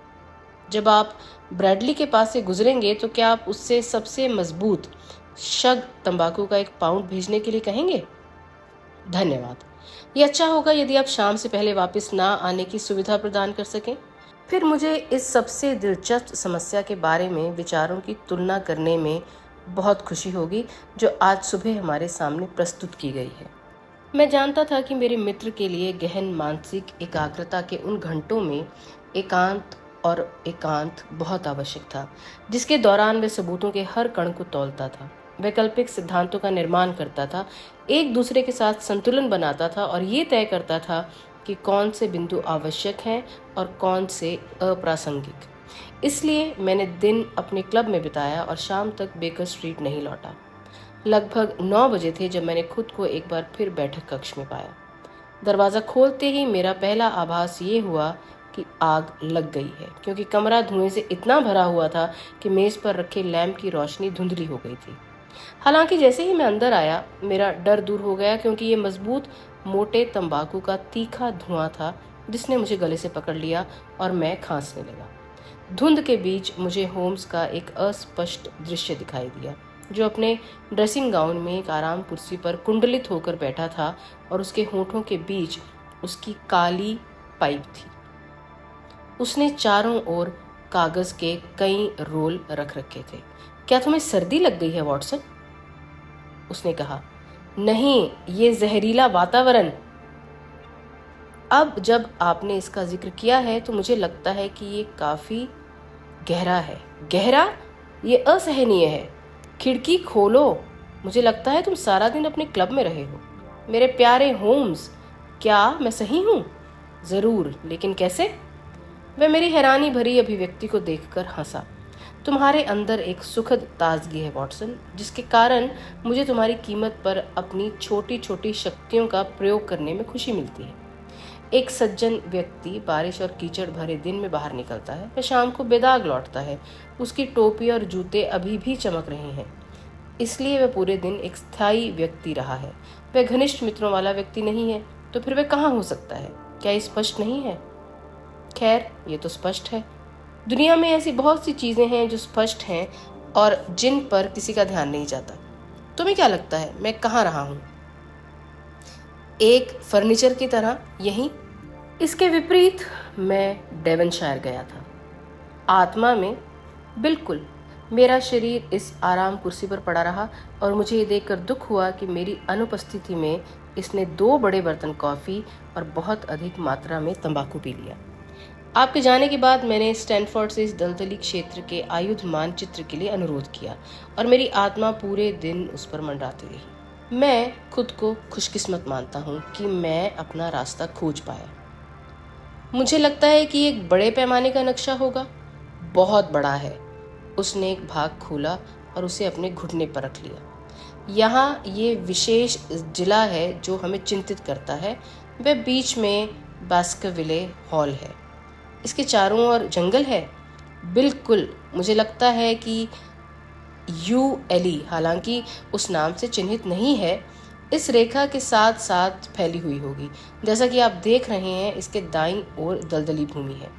जब आप ब्रैडली के पास से गुजरेंगे तो क्या आप उससे सबसे मजबूत शग तंबाकू का 1 पाउंड भेजने के लिए कहेंगे? धन्यवाद। ये अच्छा होगा यदि आप शाम से पहले वापस ना आने की सुविधा प्रदान कर सकें। फिर मुझे इस सबसे दिलचस्प समस्या के बारे में विचारों की तुलना करने में बहुत खुशी होगी जो आज सुबह हमारे सामने प्रस्तुत की गई है। मैं जानता था कि मेरे मित्र के लिए गहन मानसिक एकाग्रता के उन घंटों में एकांत बहुत आवश्यक था, जिसके दौरान वह सबूतों के हर कण को तौलता था, वैकल्पिक सिद्धांतों का निर्माण करता था, एक दूसरे के साथ संतुलन बनाता था और ये तय करता था कि कौन से बिंदु आवश्यक हैं और कौन से अप्रासंगिक। इसलिए मैंने दिन अपने क्लब में बिताया और शाम तक बेकर स्ट्रीट नहीं लौटा। लगभग 9 बजे थे जब मैंने खुद को एक बार फिर बैठक कक्ष में पाया। दरवाज़ा खोलते ही मेरा पहला आभास ये हुआ कि आग लग गई है, क्योंकि कमरा धुएं से इतना भरा हुआ था कि मेज पर रखे लैंप की रोशनी धुंधली हो गई थी। हालांकि जैसे ही मैं अंदर आया मेरा डर दूर हो गया, क्योंकि ये मजबूत मोटे तंबाकू का तीखा धुआं था जिसने मुझे गले से पकड़ लिया और मैं खांसने लगा। धुंध के बीच मुझे होम्स का एक अस्पष्ट दृश्य दिखाई दिया, जो अपने ड्रेसिंग गाउन में एक आराम कुर्सी पर कुंडलित होकर बैठा था और उसके होठों के बीच उसकी काली पाइप थी। उसने चारों ओर कागज के कई रोल रख रखे थे। क्या तुम्हें सर्दी लग गई है वॉटसन? उसने कहा। नहीं, ये जहरीला वातावरण। अब जब आपने इसका जिक्र किया है तो मुझे लगता है कि ये काफी गहरा है। गहरा? ये असहनीय है। खिड़की खोलो, मुझे लगता है तुम सारा दिन अपने क्लब में रहे हो। मेरे प्यारे होम्स, क्या मैं सही हूँ? जरूर, लेकिन कैसे? वह मेरी हैरानी भरी अभिव्यक्ति को देखकर हंसा। तुम्हारे अंदर एक सुखद ताजगी है वॉटसन, जिसके कारण मुझे तुम्हारी कीमत पर अपनी छोटी छोटी शक्तियों का प्रयोग करने में खुशी मिलती है। एक सज्जन व्यक्ति बारिश और कीचड़ भरे दिन में बाहर निकलता है, वह शाम को बेदाग लौटता है। उसकी टोपी और जूते अभी भी चमक रहे हैं, इसलिए वह पूरे दिन एक स्थायी व्यक्ति रहा है। वह घनिष्ठ मित्रों वाला व्यक्ति नहीं है, तो फिर वह कहाँ हो सकता है? क्या ये स्पष्ट नहीं है? खैर, ये तो स्पष्ट है। दुनिया में ऐसी बहुत सी चीजें हैं जो स्पष्ट हैं और जिन पर किसी का ध्यान नहीं जाता। तुम्हें क्या लगता है मैं कहाँ रहा हूँ? एक फर्नीचर की तरह यहीं? इसके विपरीत मैं डेवनशायर गया था, आत्मा में। बिल्कुल। मेरा शरीर इस आराम कुर्सी पर पड़ा रहा और मुझे ये देखकर दुख हुआ कि मेरी अनुपस्थिति में इसने 2 बड़े बर्तन कॉफ़ी और बहुत अधिक मात्रा में तंबाकू पी लिया। आपके जाने के बाद मैंने स्टैनफोर्ड से इस दलदली क्षेत्र के आयुध मानचित्र के लिए अनुरोध किया और मेरी आत्मा पूरे दिन उस पर मंडराती रही। मैं खुद को खुशकिस्मत मानता हूँ कि मैं अपना रास्ता खोज पाया। मुझे लगता है कि एक बड़े पैमाने का नक्शा होगा। बहुत बड़ा है। उसने एक भाग खोला और उसे अपने घुटने पर रख लिया। यहाँ ये विशेष जिला है जो हमें चिंतित करता है। वह बीच में बास्करविले हॉल है। इसके चारों ओर जंगल है। बिल्कुल, मुझे लगता है कि यूएलई, हालांकि उस नाम से चिन्हित नहीं है, इस रेखा के साथ साथ फैली हुई होगी। जैसा कि आप देख रहे हैं, इसके दाईं ओर दलदली भूमि है।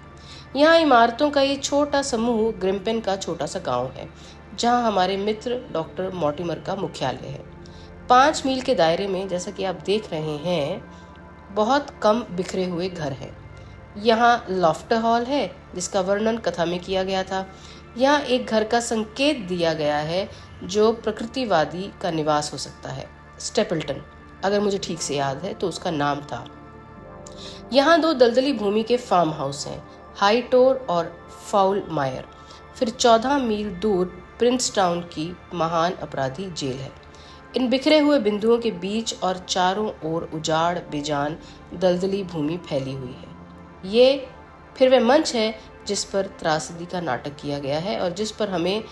यहाँ इमारतों का ये छोटा समूह ग्रिम्पेन का छोटा सा गांव है, जहाँ हमारे मित्र डॉक्टर मॉर्टिमर का मुख्यालय है। 5 मील के दायरे में, जैसा कि आप देख रहे हैं, बहुत कम बिखरे हुए घर हैं। यहाँ लॉफ्टर हॉल है, जिसका वर्णन कथा में किया गया था। यहाँ एक घर का संकेत दिया गया है जो प्रकृतिवादी का निवास हो सकता है। स्टेपल्टन, अगर मुझे ठीक से याद है तो उसका नाम था। यहाँ 2 दलदली भूमि के फार्म हाउस हैं, हाईटोर और फाउल मायर। फिर 14 मील दूर प्रिंस टाउन की महान अपराधी जेल है। इन बिखरे हुए बिंदुओं के बीच और चारों ओर उजाड़ बेजान दलदली भूमि फैली हुई है। ये फिर वह मंच है जिस पर त्रासदी का नाटक किया गया है और जिस पर हमें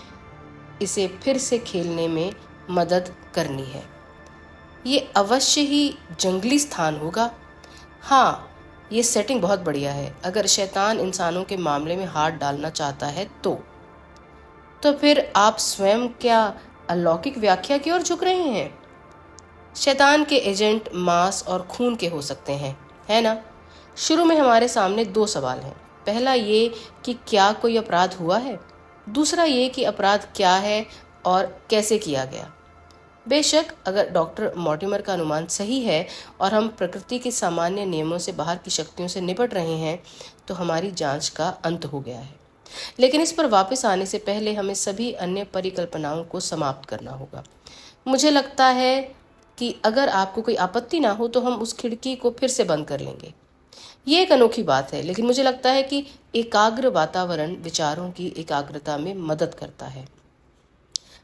इसे फिर से खेलने में मदद करनी है। ये अवश्य ही जंगली स्थान होगा। हाँ, ये सेटिंग बहुत बढ़िया है। अगर शैतान इंसानों के मामले में हाथ डालना चाहता है तो फिर आप स्वयं क्या अलौकिक व्याख्या की ओर झुक रहे हैं? शैतान के एजेंट मांस और खून के हो सकते हैं, है ना? शुरू में हमारे सामने 2 सवाल हैं। पहला ये कि क्या कोई अपराध हुआ है, दूसरा ये कि अपराध क्या है और कैसे किया गया। बेशक, अगर डॉक्टर मॉर्टिमर का अनुमान सही है और हम प्रकृति के सामान्य नियमों से बाहर की शक्तियों से निपट रहे हैं, तो हमारी जांच का अंत हो गया है। लेकिन इस पर वापस आने से पहले हमें सभी अन्य परिकल्पनाओं को समाप्त करना होगा। मुझे लगता है कि अगर आपको कोई आपत्ति ना हो तो हम उस खिड़की को फिर से बंद कर लेंगे। ये एक अनोखी बात है, लेकिन मुझे लगता है कि एकाग्र वातावरण विचारों की एकाग्रता में मदद करता है।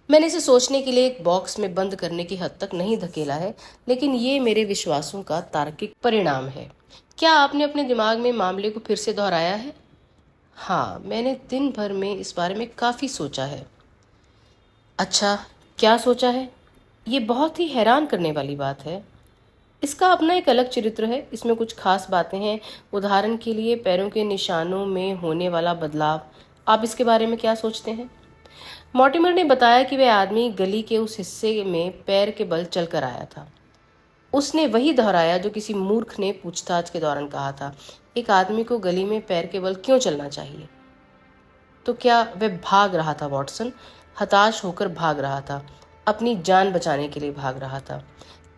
मैंने इसे सोचने के लिए एक बॉक्स में बंद करने की हद तक नहीं धकेला है, लेकिन ये मेरे विश्वासों का तार्किक परिणाम है। क्या आपने अपने दिमाग में मामले को फिर से दोहराया है? हाँ, मैंने दिन भर में इस बारे में काफ़ी सोचा है। अच्छा, क्या सोचा है? ये बहुत ही हैरान करने वाली बात है। इसका अपना एक अलग चरित्र है। इसमें कुछ खास बातें हैं। उदाहरण के लिए पैरों के निशानों में होने वाला बदलाव। आप इसके बारे में क्या सोचते हैं? मॉर्टिमर ने बताया कि वह आदमी गली के उस हिस्से में पैर के बल चलकर आया था। उसने वही दोहराया जो किसी मूर्ख ने पूछताछ के दौरान कहा था। एक आदमी को गली में पैर के बल क्यों चलना चाहिए? तो क्या वह भाग रहा था वॉटसन? हताश होकर भाग रहा था, अपनी जान बचाने के लिए भाग रहा था।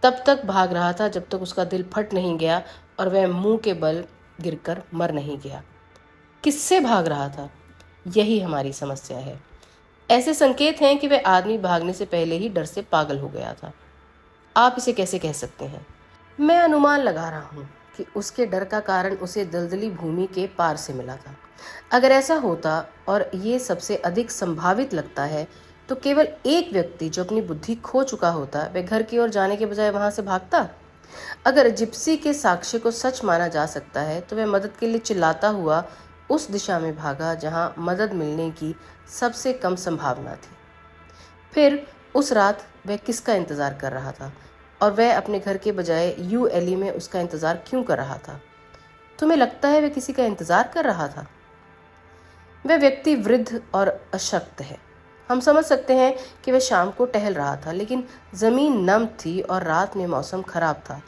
तब तक भाग रहा था जब तक उसका दिल फट नहीं गया और वह मुंह के बल गिरकर मर नहीं गया। किससे भाग रहा था? यही हमारी समस्या है। ऐसे संकेत हैं कि वह आदमी भागने से पहले ही डर से पागल हो गया था। आप इसे कैसे कह सकते हैं? मैं अनुमान लगा रहा हूँ कि उसके डर का कारण उसे दलदली भूमि के पार से मिला था। अगर ऐसा होता, और ये सबसे अधिक संभावित लगता है, तो केवल एक व्यक्ति जो अपनी बुद्धि खो चुका होता, वह घर की ओर जाने के बजाय वहां से भागता। अगर जिप्सी के साक्ष्य को सच माना जा सकता है तो वह मदद के लिए चिल्लाता हुआ उस दिशा में भागा जहां मदद मिलने की सबसे कम संभावना थी। फिर उस रात वह किसका इंतजार कर रहा था और वह अपने घर के बजाय यूएलई में उसका इंतजार क्यों कर रहा था? तुम्हें लगता है वह किसी का इंतजार कर रहा था? वह व्यक्ति वृद्ध और अशक्त है। हम समझ सकते हैं कि वह शाम को टहल रहा था, लेकिन जमीन नम थी और रात में मौसम खराब था।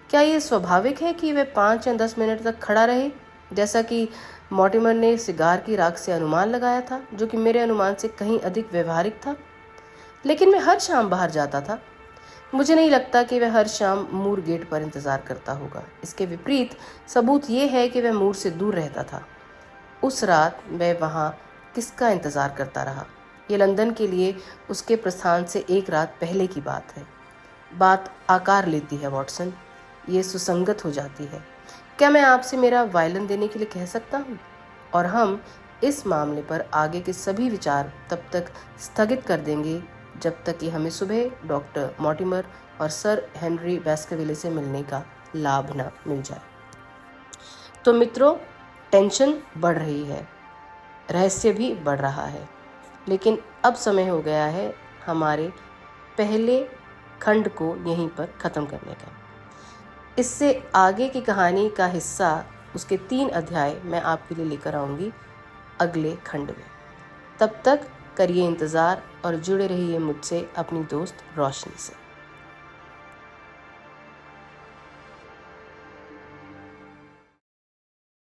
क्या यह स्वाभाविक है कि वह 5 या 10 मिनट तक खड़ा रहे, जैसा कि मॉर्टिमर ने सिगार की राख से अनुमान लगाया था, जो कि मेरे अनुमान से कहीं अधिक व्यवहारिक था? लेकिन मैं हर शाम बाहर जाता था। मुझे नहीं लगता कि वह हर शाम मूर गेट पर इंतजार करता होगा। इसके विपरीत सबूत यह है कि वह मूर से दूर रहता था। उस रात वह वहां किसका इंतजार करता रहा? ये लंदन के लिए उसके प्रस्थान से एक रात पहले की बात है। बात आकार लेती है वॉटसन, ये सुसंगत हो जाती है। क्या मैं आपसे मेरा वायलिन देने के लिए कह सकता हूँ? और हम इस मामले पर आगे के सभी विचार तब तक स्थगित कर देंगे जब तक कि हमें सुबह डॉक्टर मॉर्टिमर और सर हेनरी बेस्करविले से मिलने का लाभ न मिल जाए। तो मित्रों, टेंशन बढ़ रही है, रहस्य भी बढ़ रहा है, लेकिन अब समय हो गया है हमारे पहले खंड को यहीं पर ख़त्म करने का। इससे आगे की कहानी का हिस्सा, उसके 3 अध्याय मैं आपके लिए लेकर आऊँगी अगले खंड में। तब तक करिए इंतज़ार और जुड़े रहिए मुझसे अपनी दोस्त रोशनी से।